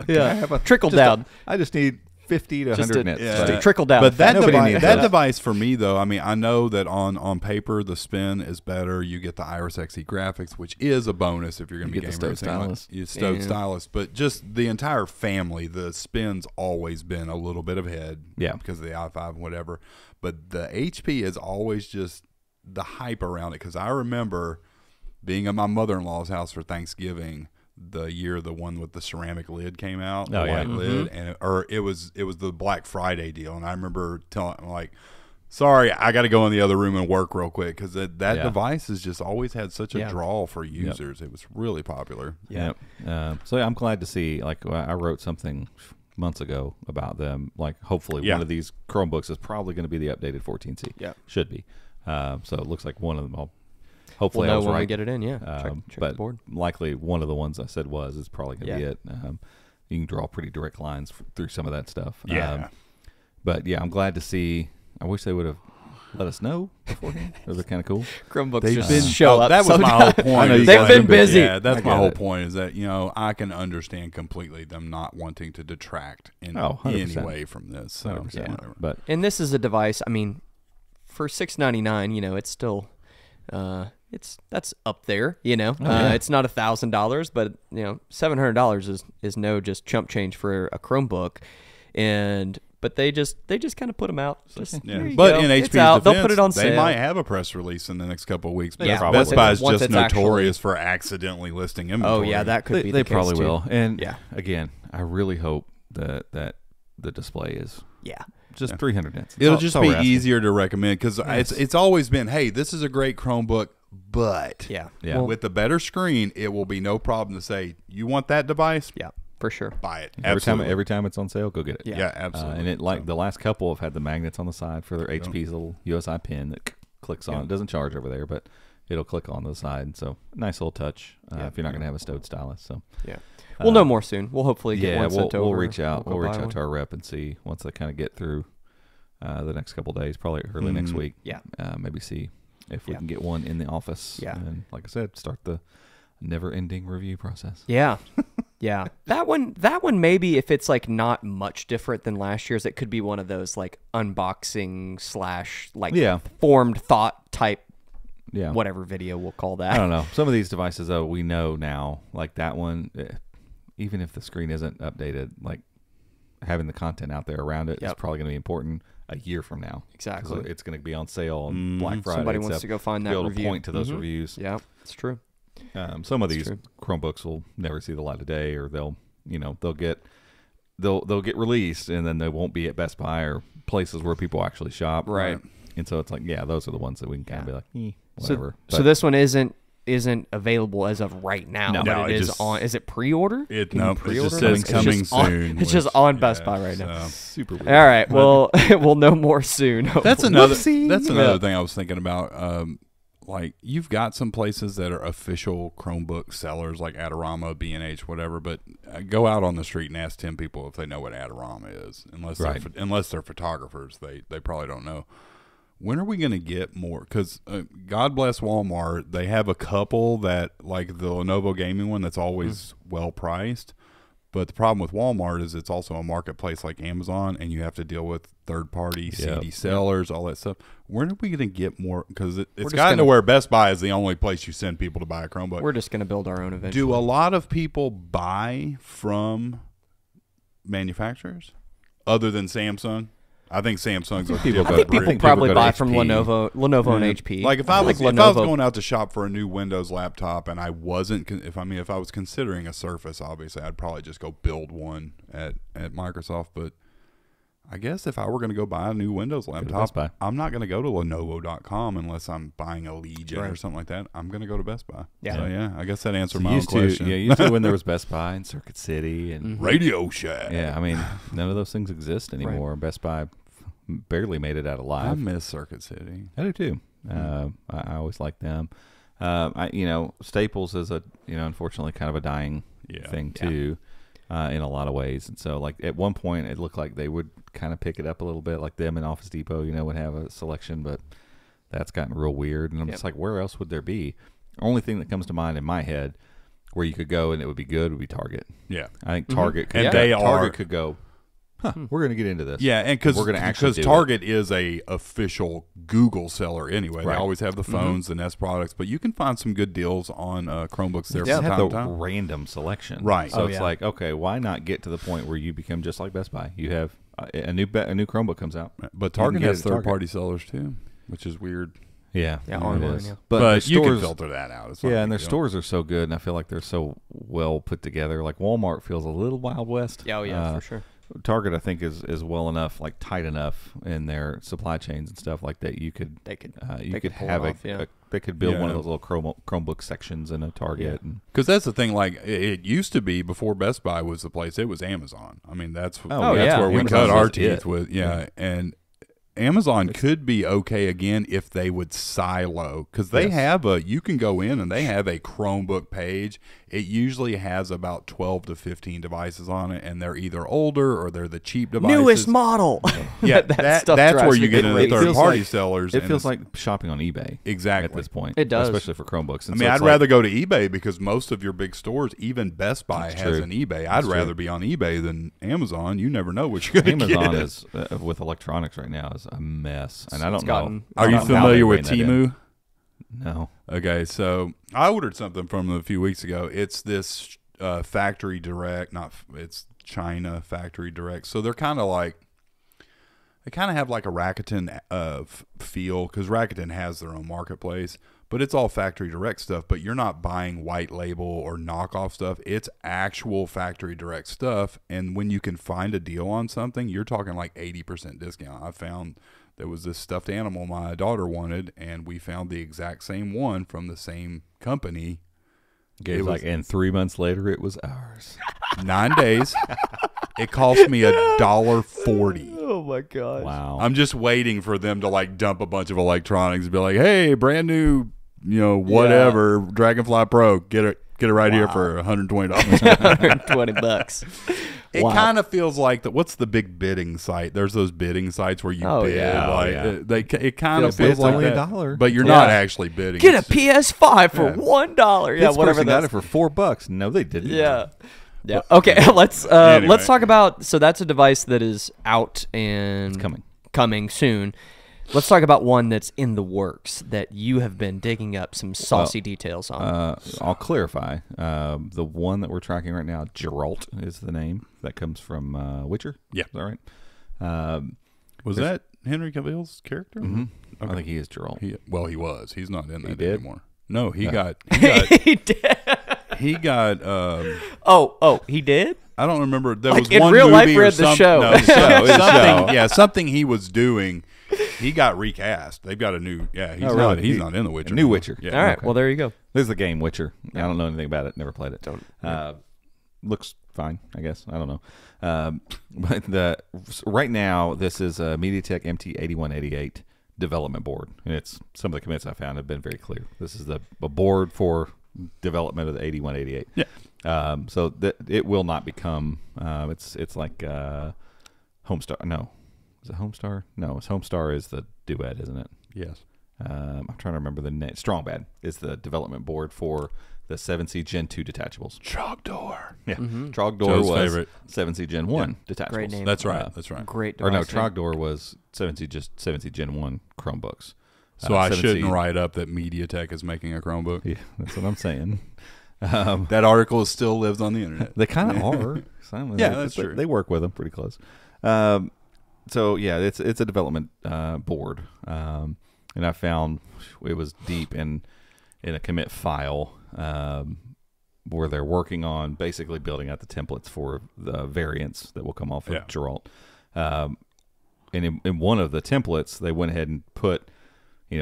That's trickle down. I just need 50 to 100 nits. Just a trickle down. But that device for me, though, I mean, I know that on paper the spin is better. You get the Iris Xe graphics, which is a bonus if you're going to be gaming. The stylus. Stylus. But just the entire family, the spin's always been a little bit of head because of the i5 and whatever. But the HP is always just the hype around it, because I remember being at my mother-in-law's house for Thanksgiving the year the one with the ceramic lid came out, the white lid, and it was the Black Friday deal, and I remember telling like, sorry, I got to go in the other room and work real quick, because that device has just always had such a draw for users. It was really popular. So I'm glad to see, like, I wrote something months ago about them, like, hopefully one of these Chromebooks is probably going to be the updated 14C. Should be. So it looks like one of them. Hopefully, I was right. When we get it in, check but the board. Likely one of the ones I said is probably going to be it. You can draw pretty direct lines through some of that stuff. But yeah, I'm glad to see. I wish they would have let us know beforehand. Those are kind of cool. Chromebooks show up. That was my whole point. They've been busy. Yeah, that's my whole point, is that, I can understand completely them not wanting to detract in any way from this. So, and this is a device, I mean, for $699, it's still... that's up there, It's not $1,000, but $700 is no just chump change for a Chromebook, and but they just kind of put them out. Just, But in HP's defense, they'll put it on sale. They might have a press release in the next couple of weeks. Yeah, Best Buy is just notorious for accidentally listing inventory. Oh yeah, that could be. They the case probably too. will. And again, I really hope that the display is just 300 nits. It'll just be easier to recommend because it's always been, hey, this is a great Chromebook, but with the better screen, it will be no problem to say, you want that device? Yeah, for sure. Buy it. Every time it's on sale, go get it. Yeah, absolutely. And it the last couple have had the magnets on the side for their HP's little USI pin that clicks on. It doesn't charge over there, but it'll click on the side. So nice little touch if you're not going to have a stowed stylus. So we'll know more soon. We'll hopefully get one sent over. We'll reach out. We'll reach out to our rep and see once they kind of get through the next couple of days, probably early next week. Yeah. Maybe see if we can get one in the office. Yeah. And like I said, start the never-ending review process. Yeah. Yeah. That one maybe if it's like not much different than last year's, it could be one of those like unboxing / like formed thought type whatever video we'll call that. I don't know. Some of these devices though, we know now, like that one, even if the screen isn't updated, like having the content out there around it is probably going to be important a year from now. Exactly. It's going to be on sale on Black Friday. Somebody wants to go find that be able review. to point to those reviews. Yeah, it's true. Some of these Chromebooks will never see the light of day, or they'll get released and then they won't be at Best Buy or places where people actually shop. Right. And so it's like, those are the ones that we can kind of be like, whatever. So this one isn't available as of right now. No, but it is on. Is it pre-order? It just says coming soon. It's just on Best Buy right now. Super weird. All right. Well, we'll know more soon. That's another thing I was thinking about. Like you've got some places that are official Chromebook sellers, like Adorama, B&H, whatever. But go out on the street and ask 10 people if they know what Adorama is. Unless they're photographers, they probably don't know. When are we going to get more? Because God bless Walmart, they have a couple that, like the Lenovo gaming one, that's always well priced. But the problem with Walmart is it's also a marketplace like Amazon, and you have to deal with third-party CD sellers, all that stuff. When are we going to get more? Because it's gotten to where Best Buy is the only place you send people to buy a Chromebook. We're just going to build our own eventually. Do a lot of people buy from manufacturers other than Samsung? I think Samsung's I think people probably buy from Lenovo and HP. Like if I was going out to shop for a new Windows laptop and I wasn't, if I was considering a Surface, obviously I'd probably just go build one at Microsoft. But I guess if I were going to go buy a new Windows laptop, I'm not going to go to Lenovo.com unless I'm buying a Legion or something like that. I'm going to go to Best Buy. Yeah. So I guess that answered my own question. Used to when there was Best Buy and Circuit City and Radio Shack. Yeah, I mean, none of those things exist anymore. Right. Best Buy barely made it out alive. I miss Circuit City. I do too. I always like them. Staples is unfortunately kind of a dying thing too, in a lot of ways. And so like at one point it looked like they would kind of pick it up a little bit, like them and Office Depot, would have a selection, but that's gotten real weird. And I'm just like, where else would there be? Only thing that comes to mind in my head where you could go and it would be good would be Target. Yeah. I think Target could go, we're going to get into this. Yeah, and because Target is a official Google seller anyway. Right. They always have the phones, the Nest products, but you can find some good deals on Chromebooks there. They have the random selection, right? So it's like, okay, why not get to the point where you become just like Best Buy? You have a new Chromebook comes out, but Target has third-party sellers too, which is weird. Yeah, online. Yeah. But you can filter that out. And their stores are so good, and I feel like they're so well put together. Like Walmart feels a little Wild West. Yeah, for sure. Target, I think, is well enough, like tight enough in their supply chains and stuff like that. They could build one of those little Chromebook sections in a Target. Because that's the thing. Like it used to be before Best Buy was the place. It was Amazon. I mean, that's where we cut our teeth with. And Amazon could be okay again if they would silo, because they have you can go in and they have a Chromebook page. It usually has about 12 to 15 devices on it, and they're either older or they're the cheap devices. Newest model. Yeah, that's where you get into third-party sellers. It feels like shopping on eBay. Exactly. At this point. It does. Especially for Chromebooks. And I'd rather go to eBay because most of your big stores, even Best Buy has an eBay. I'd rather be on eBay than Amazon. You never know what you're going to get. Amazon is, with electronics right now, is a mess. And I don't know. Are you familiar with Temu? No. Okay, so I ordered something from them a few weeks ago. It's this factory direct, it's China factory direct. So they're kind of like they kind of have like a Rakuten feel, because Rakuten has their own marketplace, but it's all factory direct stuff. But you're not buying white label or knockoff stuff. It's actual factory direct stuff. And when you can find a deal on something, you're talking like 80% discount. I found there was this stuffed animal my daughter wanted, and we found the exact same one from the same company. It was, and 3 months later, it was ours. 9 days. It cost me $1.40. Oh my gosh! Wow. I'm just waiting for them to like dump a bunch of electronics and be like, "Hey, brand new, whatever, Dragonfly Pro, get it right here for $120." $120. It kind of feels like what's the big bidding site? There's those bidding sites where you bid. It kind of feels like that, $1, but you're not actually bidding. Get a PS5 for $1. Yeah, this whatever. Person got it for $4. No, they didn't. Yeah. Yeah. Okay. Let's talk about. So that's a device that is out and coming soon. Let's talk about one that's in the works that you have been digging up some saucy details on. I'll clarify. The one that we're tracking right now, Geralt is the name. That comes from Witcher. Yeah. Is that right? Was that Henry Cavill's character? Mm-hmm. Okay. I think he is Geralt. He was. He's not in that anymore. No, he got. He did. He got. He did. I don't remember. There was in one real movie life or or the show. No, something. Yeah, something he was doing. He got recast. They've got a new. Yeah, he's not in The Witcher. A new Witcher. Yeah. All right. Well, there you go. There's the game Witcher. I don't know anything about it. Never played it. Looks fine, I guess. I don't know. But right now, this is a MediaTek MT8188 development board, and it's some of the commits I found have been very clear. This is a board for development of the 8188. Yeah. So it will not become. It's like Homestar. No, is it Homestar? No, it's Homestar is the duet, isn't it? Yes. I'm trying to remember the name. Strongbad is the development board for the 7C Gen 2 detachables. Trogdor. Yeah. Trogdor was favorite. 7C Gen 1 detachables. Great name. That's right. That's right. Great device. Or no, name. Trogdor was 7C Gen 1 Chromebooks. So I shouldn't write up that MediaTek is making a Chromebook. Yeah, that's what I'm saying. That article still lives on the internet. They kind of are. That's true. They work with them pretty close. So yeah, it's a development board, and I found it was deep in a commit file where they're working on basically building out the templates for the variants that will come off of Geralt. And in one of the templates, they went ahead and put,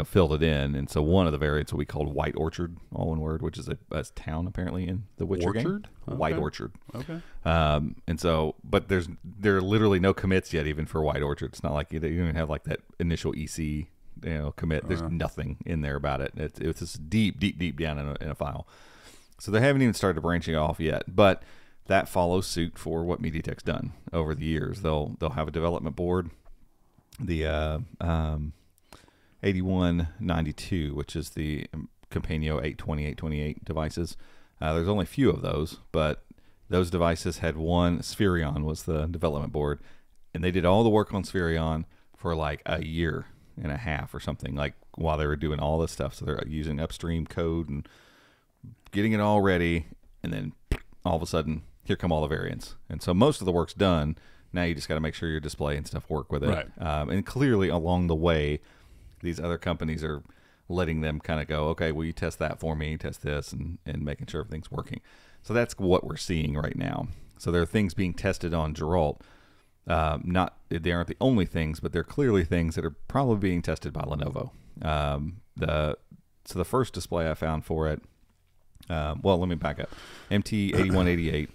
filled it in. And so one of the variants will be called White Orchard, all one word, which is a town apparently in the Witcher game. Okay. White Orchard. Okay. And so, but there are literally no commits yet, even for White Orchard. It's not like you don't even have like that initial EC, commit. There's nothing in there about it. It's just deep down in a file. So they haven't even started branching off yet, but that follows suit for what MediaTek's done over the years. They'll have a development board, the 8192, which is the Companio 820, 828 devices. There's only a few of those, but those devices had one. Spherion was the development board, and they did all the work on Spherion for like a year and a half or something, like while they were doing all this stuff. So they're using upstream code and getting it all ready, and then all of a sudden, here come all the variants. And so most of the work's done. Now you just got to make sure your display and stuff work with it. Right. And clearly along the way, these other companies are letting them kind of go, okay, will you test that for me, test this, and making sure everything's working. So that's what we're seeing right now. So there are things being tested on Geralt. They aren't the only things, but they're clearly things that are probably being tested by Lenovo. So the first display I found for it, well, let me back up. MT8188,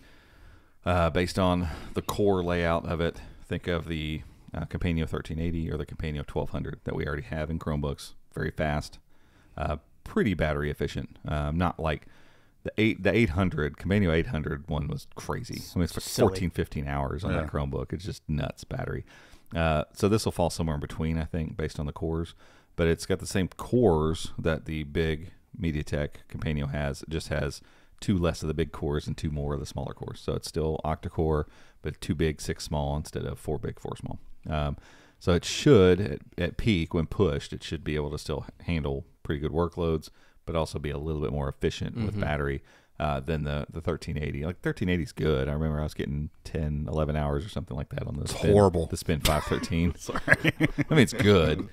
based on the core layout of it, think of the Companio 1380 or the Companio 1200 that we already have in Chromebooks. Very fast, pretty battery efficient. Not like the 800 Companio 800 one was crazy. I mean, it's 14, 15 hours on that Chromebook. It's just nuts battery. So this will fall somewhere in between, I think, based on the cores. But it's got the same cores that the big MediaTek Companio has. It just has 2 less of the big cores and 2 more of the smaller cores. So it's still octa-core, but 2 big, 6 small instead of 4 big, 4 small. So it should, at peak, when pushed, it should be able to still handle pretty good workloads, but also be a little bit more efficient with battery. than the 1380. Like 1380 is good. I remember I was getting 10, 11 hours or something like that on the Spin, horrible. The Spin 513. Sorry. I mean, it's good,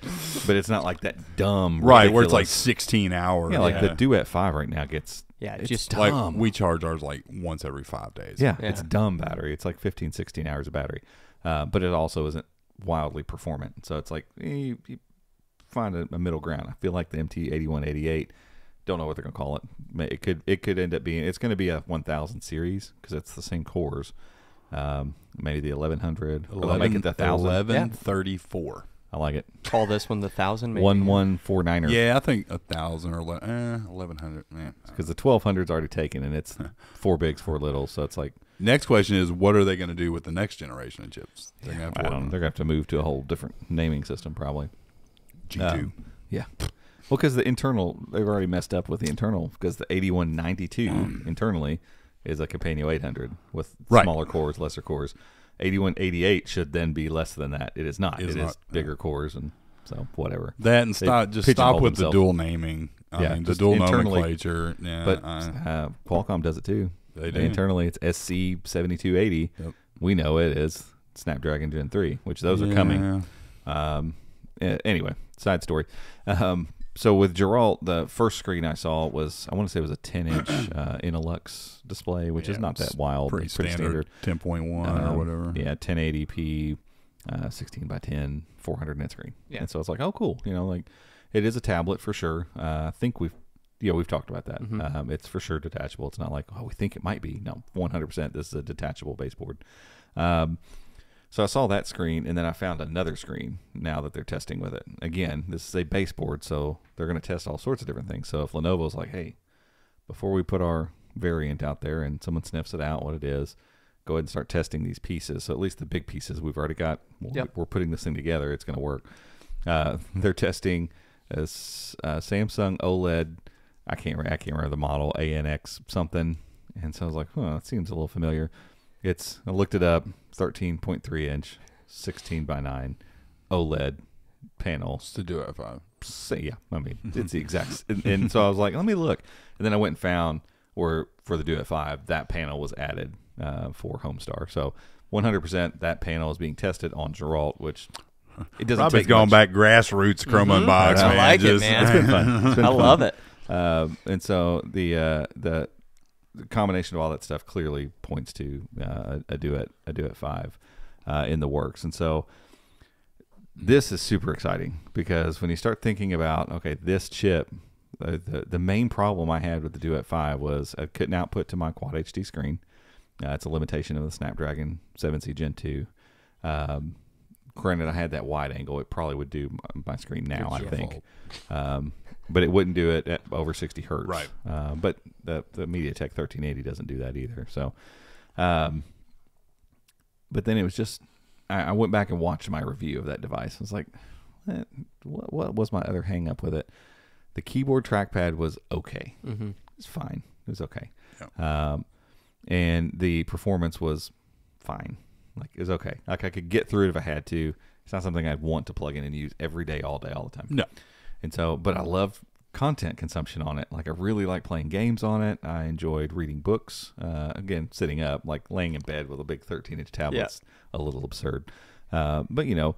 but it's not like that dumb. Right, where it's like 16 hours. Yeah, like the Duet 5 right now gets. Yeah, it's just dumb. Like we charge ours like once every 5 days. Yeah, it's dumb battery. It's like 15, 16 hours of battery. But it also isn't wildly performant. So it's like you find a middle ground. I feel like the MT8188. Don't know what they're going to call it. It could end up being, it's going to be a 1000 series because it's the same cores. Maybe the 1100. Or they'll make it the 1000. 1134. I like it. Call this one the 1000 maybe. 1149er. Yeah, I think 1000 or 1100. Because the 1200's already taken and it's 4 bigs, 4 littles. So it's like. Next question is, what are they going to do with the next generation of chips? They're going to have to move to a whole different naming system probably. G2. Yeah. Well, because the internal, they've already messed up with the internal because the 8192 internally is a Companion 800 with smaller cores, lesser cores. 8188 should then be less than that. It is not. It is bigger cores, and so whatever. That and stop with the dual naming. I mean, the dual nomenclature. Yeah, but Qualcomm does it too. They do. Internally, it's SC7280. Yep. We know it is Snapdragon Gen 3, which those are coming. Anyway, side story. So with Geralt, the first screen I saw was, I want to say it was a 10-inch Innolux display, which is not that wild. Pretty standard 10.1 or whatever. Yeah, 1080p, 16 by 10, 400 nit screen. Yeah. And so it's like, oh, cool. You know, like it is a tablet for sure. I think we've talked about that. Mm-hmm. It's for sure detachable. It's not like, oh, we think it might be. No, 100%. This is a detachable baseboard. So I saw that screen, and then I found another screen now that they're testing with it. Again, this is a baseboard, so they're going to test all sorts of different things. So if Lenovo's like, hey, before we put our variant out there and someone sniffs it out, what it is, go ahead and start testing these pieces. So at least the big pieces we've already got. We're putting this thing together. It's going to work. They're testing a Samsung OLED. I can't remember the model, ANX something. And so I was like, that seems a little familiar. I looked it up, 13.3 inch, 16 by 9 OLED panel. It's the Duet 5. So, yeah, I mean, it's the exact. And so I was like, let me look. And then I went and found where for the Duet 5, that panel was added for Homestar. So 100% that panel is being tested on Geralt, which it doesn't Robbie's take going much. back grassroots Chroma Unbox, man. I like it, man. It's been fun. I love it. And so the combination of all that stuff clearly points to a Duet 5 in the works. And so this is super exciting because when you start thinking about, okay, this chip, the main problem I had with the Duet 5 was I couldn't output to my Quad HD screen. It's a limitation of the Snapdragon 7C Gen 2. Granted, I had that wide angle. It probably would do my screen now, I think. But it wouldn't do it at over 60 hertz. Right. But the MediaTek 1380 doesn't do that either. So, but then it was just, I went back and watched my review of that device. I was like, what was my other hang up with it? The keyboard trackpad was okay. Mm-hmm. It's fine. It was okay. Yeah. And the performance was fine. Like, it was okay. Like, I could get through it if I had to. It's not something I'd want to plug in and use every day, all the time. No. And so, but I love content consumption on it. Like, I really like playing games on it. I enjoyed reading books. Again, sitting up, like laying in bed with a big 13-inch tablet's a little absurd. But, you know,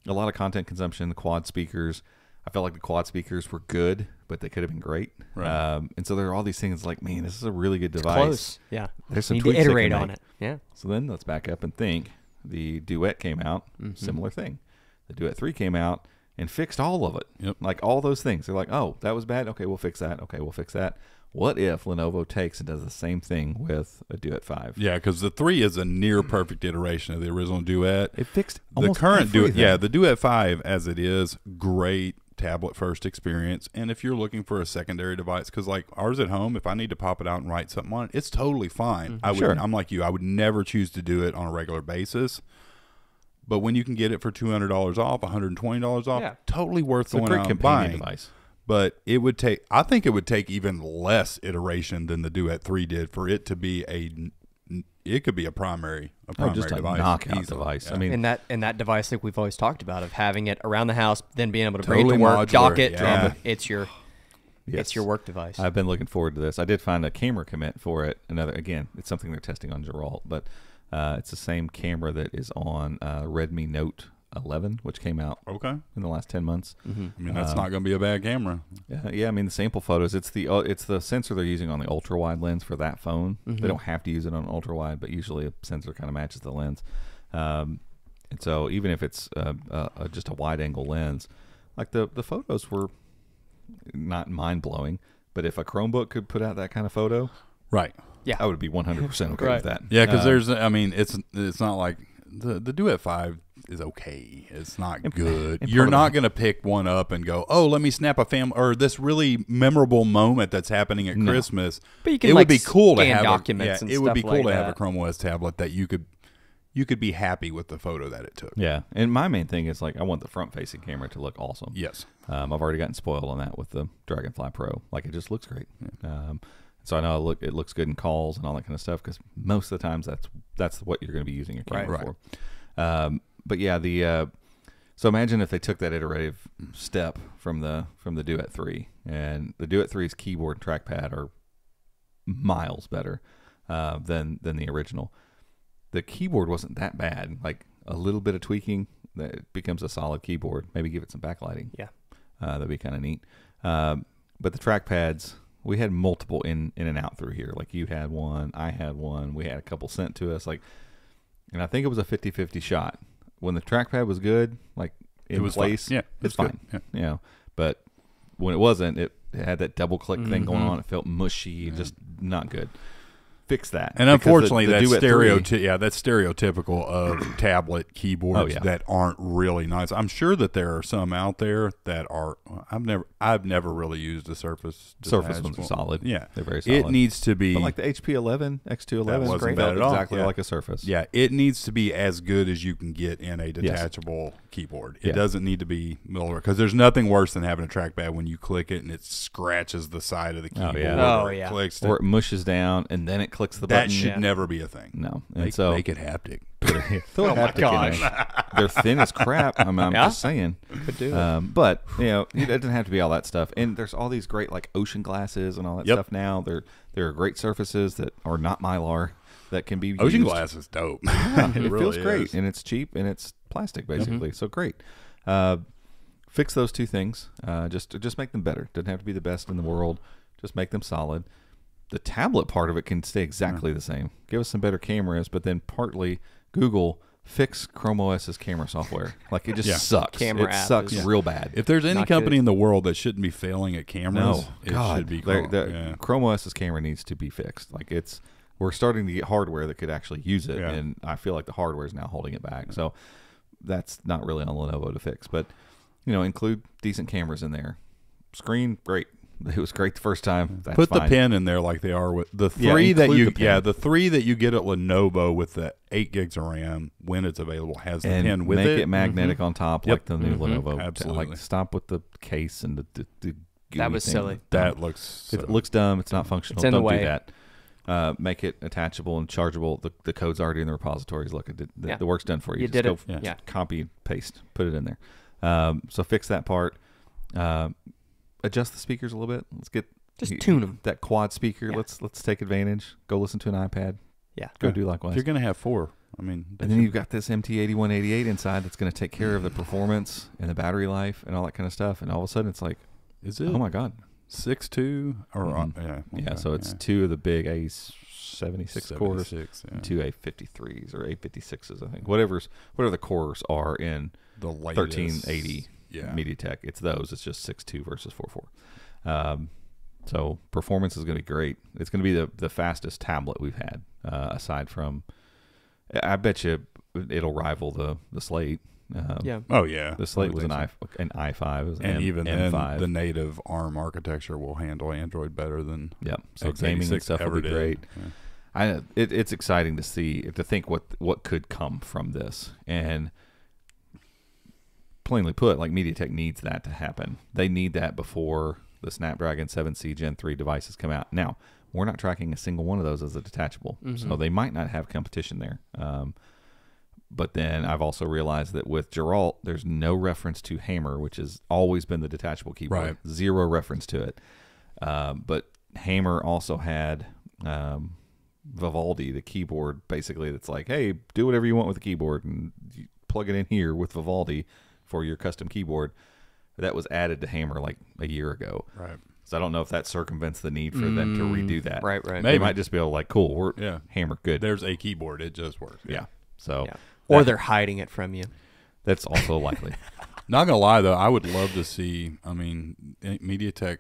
a lot of content consumption, the quad speakers. I felt like the quad speakers were good, but they could have been great. Right. And so there are all these things like, man, this is a really good device. Close. Yeah. There's some need tweaks to iterate they can on make. it. Yeah. So then let's back up and think. The Duet came out, similar thing. The Duet 3 came out and fixed all of it. Yep. Like all those things. They're like, oh, that was bad. Okay, we'll fix that. Okay, we'll fix that. What if Lenovo takes and does the same thing with a Duet 5? Yeah, because the 3 is a near perfect iteration of the original Duet. It fixed the current Duet. Yeah, the Duet 5 as it is, great tablet first experience. And if you're looking for a secondary device, because like ours at home, if I need to pop it out and write something on it, it's totally fine. I'm like you. I would never choose to do it on a regular basis. But when you can get it for $200 off, $120 off, totally worth going out and buying. Device. But it would take, I think it would take even less iteration than the Duet 3 did for it to be it could be a primary just a device. Knockout device. Yeah. I mean, and that device like we've always talked about of having it around the house, then being able to totally bring it to work, modular, dock it, yeah. it's your Yes. It's your work device. I've been looking forward to this. I did find a camera commit for it. Again, it's something they're testing on Geralt, but it's the same camera that is on Redmi Note 11, which came out in the last 10 months. I mean, that's not going to be a bad camera. Yeah. I mean, the sample photos. It's the sensor they're using on the ultra wide lens for that phone. They don't have to use it on ultra wide, but usually a sensor kind of matches the lens. And so even if it's just a wide angle lens, like the photos were not mind blowing, but if a Chromebook could put out that kind of photo, right? Yeah, I would be 100% okay with that. Yeah, because I mean, it's not like the Duet 5 is okay. It's not good. You're not going to pick one up and go, oh, let me snap a family or this really memorable moment that's happening at Christmas. But you can, it would be cool to have documents. It would be cool to have a Chrome OS tablet that you could be happy with the photo that it took. Yeah, and my main thing is like I want the front-facing camera to look awesome. Yes, I've already gotten spoiled on that with the Dragonfly Pro. Like it just looks great. Yeah. So I know it looks good in calls and all that kind of stuff because most of the times that's what you're going to be using your camera for. But yeah, so imagine if they took that iterative step from the Duet 3, and the Duet 3's keyboard and trackpad are miles better than the original. The keyboard wasn't that bad. Like a little bit of tweaking, that becomes a solid keyboard. Maybe give it some backlighting. Yeah, that'd be kind of neat. But the trackpads, we had multiple in and out through here. Like you had one, I had one. We had a couple sent to us. And I think it was a 50-50 shot. When the trackpad was good, like in place, fine. Yeah, it's fine. Yeah. But when it wasn't, it had that double click thing going on. It felt mushy, just not good. Fix that. And unfortunately, that's stereotypical of tablet keyboards that aren't really nice. I'm sure that there are some out there that are. I've never really used a Surface. Surface ones are solid. Yeah, they're very solid. It needs to be, but like the HP 11, X211 wasn't bad at all. Exactly like a Surface. Yeah, it needs to be as good as you can get in a detachable keyboard. It doesn't need to be middleware because there's nothing worse than having a trackpad when you click it and it scratches the side of the keyboard. Oh yeah. Or it mushes down and then it clicks the button. That should never be a thing. No. And make it haptic. Throw a haptic in there. They're thin as crap. I'm just saying. Could do it. But it doesn't have to be all that stuff. And there's all these great like ocean glasses and all that stuff now. There are great surfaces that are not Mylar that can be used. Ocean glass is dope. It really feels great, and it's cheap and it's plastic basically. So great. Fix those two things. Just make them better. Doesn't have to be the best in the world. Just make them solid. The tablet part of it can stay exactly the same. Give us some better cameras, but then partly Google fix Chrome OS's camera software. Like it just sucks. Camera it app sucks is real bad. If there's any company in the world that shouldn't be failing at cameras, it should be Chrome. Chrome OS's camera needs to be fixed. Like we're starting to get hardware that could actually use it, and I feel like the hardware is now holding it back. So that's not really on Lenovo to fix, but include decent cameras in there. Screen, great. It was great the first time. That's Put fine. the pen in there like they are with the three the three that you get at Lenovo with the 8 gigs of RAM when it's available has the pen with it. Make it magnetic on top like the new Lenovo. Absolutely. Like stop with the case and the that was thing. silly. That looks it looks dumb. It's not functional. It's in Don't the way. do that. Make it attachable and chargeable. The code's already in the repositories. Look, the work's done for you. You Just did it. Copy and paste. Put it in there. So fix that part. Adjust the speakers a little bit. Let's get tune them. That quad speaker. Yeah. Let's take advantage. Go listen to an iPad. Yeah. Go do likewise. You're going to have 4. I mean, and then you've got this MT8188 inside that's going to take care of the performance and the battery life and all that kind of stuff. And all of a sudden, it's like, is it? Oh my God, 6.2 or So it's 2 of the big A76 cores, 2 A53s or A56s, I think. Whatever the cores are in the latest 1380 MediaTek, it's those. It's just 6.2 versus 4.4. So performance is going to be great. It's going to be the fastest tablet we've had, aside from. I bet you it'll rival the Slate. The Slate was an i5, it was and even M5. then, the native ARM architecture will handle Android better than So gaming and stuff will be great. Yeah. It's exciting to think what could come from this, and plainly put, like MediaTek needs that to happen. They need that before the Snapdragon 7C Gen 3 devices come out. Now, we're not tracking a single one of those as a detachable, so they might not have competition there. But then I've also realized that with Geralt, there's no reference to Hammer, which has always been the detachable keyboard. Right. 0 reference to it. But Hammer also had Vivaldi, the keyboard, basically that's like, hey, do whatever you want with the keyboard and you plug it in here with Vivaldi for your custom keyboard. That was added to Hammer like a year ago. Right. So I don't know if that circumvents the need for them to redo that. Right. They Maybe. might just be able to like, cool, we're Hammer, good. There's a keyboard. It just works. Yeah. So or they're hiding it from you. that's also likely. Not gonna lie though, I would love to see. I mean, MediaTek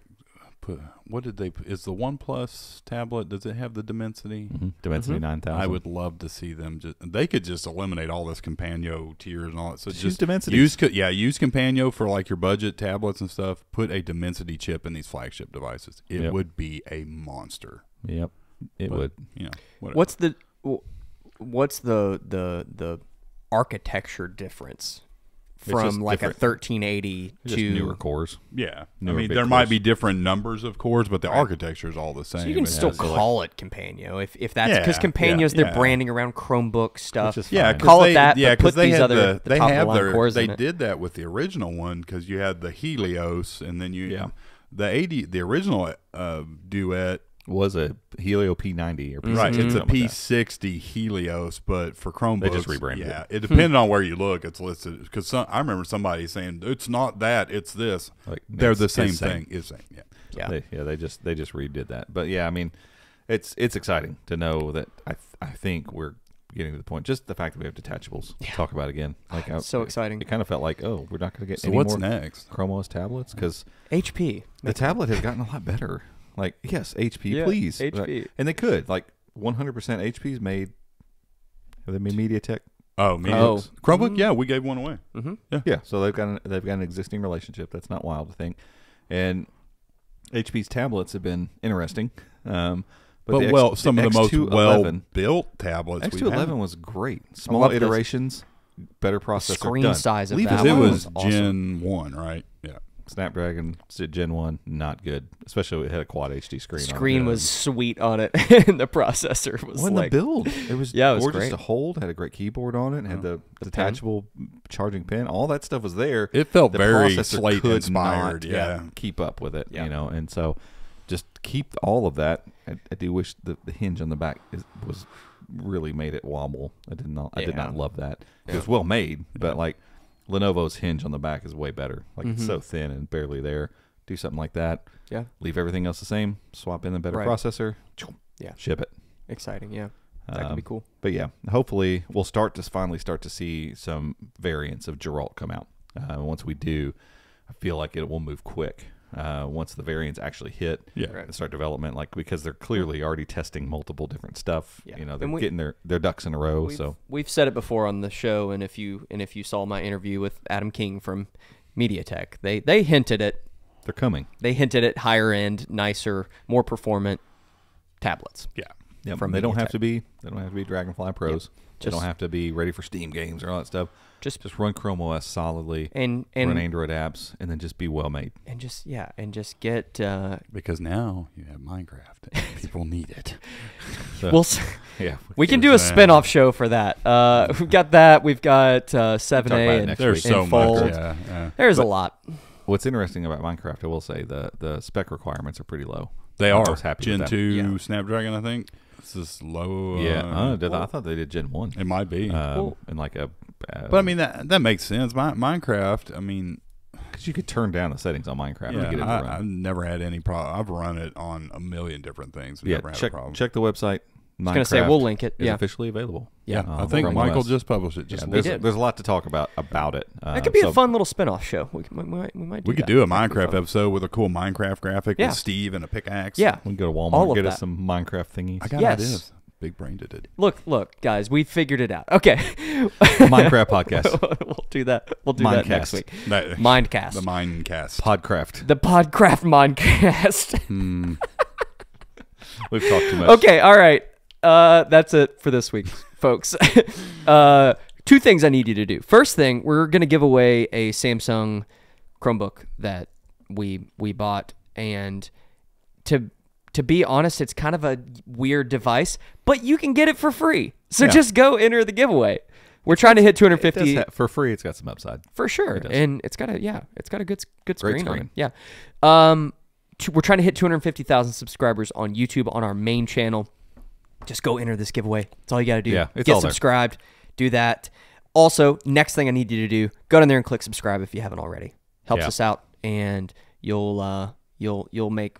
put what did they? Is the OnePlus tablet? Does it have the Dimensity? Dimensity 9000. I would love to see them. They could just eliminate all this Compagno tiers and all that. So Just Dimensity. use Compagno for like your budget tablets and stuff. Put a Dimensity chip in these flagship devices. It would be a monster. Yep, it would. You know, whatever. What's the architecture difference from like different. a 1380 Just to newer cores. Yeah, Newer I mean big there might cores. be different numbers of cores, but the architecture is all the same. So you can It still has, call it Compagno if that's because Yeah, Compagno's yeah, they're yeah. branding around Chromebook stuff. Which is Yeah, fine. Call it they, that, Yeah, but put they these had other the, the they top of have the line their, cores They in it. did that with the original one because you had the Helios, and then you Yeah. the original Duet. Was a Helio P90 or P60, Right, it's a something like that. P60 Helios, but for Chromebooks, They just rebranded yeah, it. it depended on where you look. It's listed because I remember somebody saying it's not that, it's this. Like, They're the it's same same. thing. It's same. Yeah. Yeah. They just redid that. But yeah, I mean, it's exciting to know that I think we're getting to the point. Just the fact that we have detachables to talk about again. Like So exciting. It kind of felt like, oh, we're not going to get So any what's more next? Chrome OS tablets because HP. the tablet has gotten a lot better. Like, yes, HP, Yeah, please. HP. And they could. Like, 100% HP's made. Have they made MediaTek? Oh, me. Oh. Chromebook. Yeah, we gave one away. Yeah, so they've got an existing relationship. That's not wild to think. And HP's tablets have been interesting. But Some of the most X211 well-built tablets we've had. X211 was great. Small love this. iterations, better processor. Screen done. size of Leave that it It one alone. was awesome. Gen 1, right? Yeah. Snapdragon Gen 1, not good. Especially it had a quad HD screen. on it. Screen was sweet on it, and the processor was When like the build, it was Yeah, it was gorgeous great. to hold. Had a great keyboard on it. And had the detachable charging pin. All that stuff was there. It felt The very processor Slate could inspired. not, Yeah. keep up with it. Yeah. You know, and so just keep all of that. I do wish the hinge on the back was really made it wobble. I did not Yeah. love that. It was well made, but like Lenovo's hinge on the back is way better. Like it's so thin and barely there. Do something like that. Yeah. Leave everything else the same. Swap in the better Right. processor. Yeah. Ship it. exciting. Yeah, that could be cool. But yeah, hopefully we'll finally start to see some variants of Geralt come out. Once we do, I feel like it will move quick. Once the variants actually hit and start development, like because they're clearly already testing multiple different stuff. Yeah. You know, they're getting their ducks in a row. We've said it before on the show, and if you saw my interview with Adam King from MediaTek, they hinted at they're coming. They hinted at higher end, nicer, more performant tablets. Yeah. Yep. From They don't have MediaTek. to be. They don't have to be Dragonfly Pros. They Just- don't have to be ready for Steam games or all that stuff. Just run Chrome OS solidly, and run Android apps, and then just be well made. and just get. Because now you have Minecraft and people need it. So, We'll yeah, we can do a spin-off show for that. We've got that. We've got 7A about it and next There's week. so and Fold. much. Yeah. There's a lot. What's interesting about Minecraft, I will say, the spec requirements are pretty low. They I are. was happy Gen with 2 that. Yeah. Snapdragon, I think. This is low. Yeah, I thought they did Gen 1. It might be. And like a. But I mean, that makes sense. Minecraft, I mean, because you could turn down the settings on Minecraft to get it to I've run. never had any problem. I've run it on a million different things. Yeah, Never had a check problem. the website. I was gonna say we'll link it. Is Yeah, officially available. Yeah, Yeah. I think Chrome Michael OS. just published it. Just Yeah, did. there's a lot to talk about it. that could be a fun little spin-off show. We might. we could that. do a That could be Minecraft fun. episode with a cool Minecraft graphic Yeah. with Steve and a pickaxe. Yeah. We can go to Walmart, All of get us that. some Minecraft thingies. I got Yes. ideas. Big brain did it. Look, guys, we figured it out. Okay, Minecraft podcast. we'll do that. We'll do that next Mindcast. week. That- Mindcast. The Mindcast. Podcraft. The Podcraft Mindcast. We've talked too much. Okay, all right. That's it for this week, folks. Two things I need you to do. First thing, we're going to give away a Samsung Chromebook that we bought, and to be honest, it's kind of a weird device, but you can get it for free. So just go enter the giveaway. We're trying to hit 250 For free, it's got some upside. for sure, does. and it's got a good screen on it. screen. Yeah. we're trying to hit 250,000 subscribers on YouTube on our main channel. Just go enter this giveaway. That's all you got to do. Yeah, get subscribed. Do that. Also, next thing I need you to do, go down there and click subscribe if you haven't already. Helps us out, and you'll make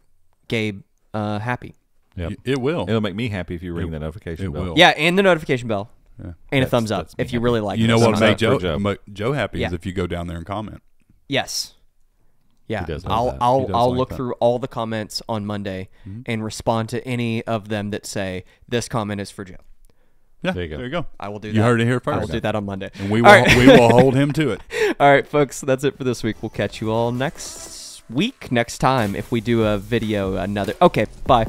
Gabe happy. Yep. It will. It'll make me happy if you ring the notification bell. Yeah, and the notification bell. Yeah. And a thumbs up if you really like it. You know what made Joe happy is if you go down there and comment. Yes. Yeah. I'll look through all the comments on Monday and respond to any of them that say this comment is for Joe. Yeah, there you go. I will do that. You heard it here first. I will do that on Monday. And we will hold him to it. All right, folks, that's it for this week. We'll catch you all next week, next time, if we do a video, Okay, bye.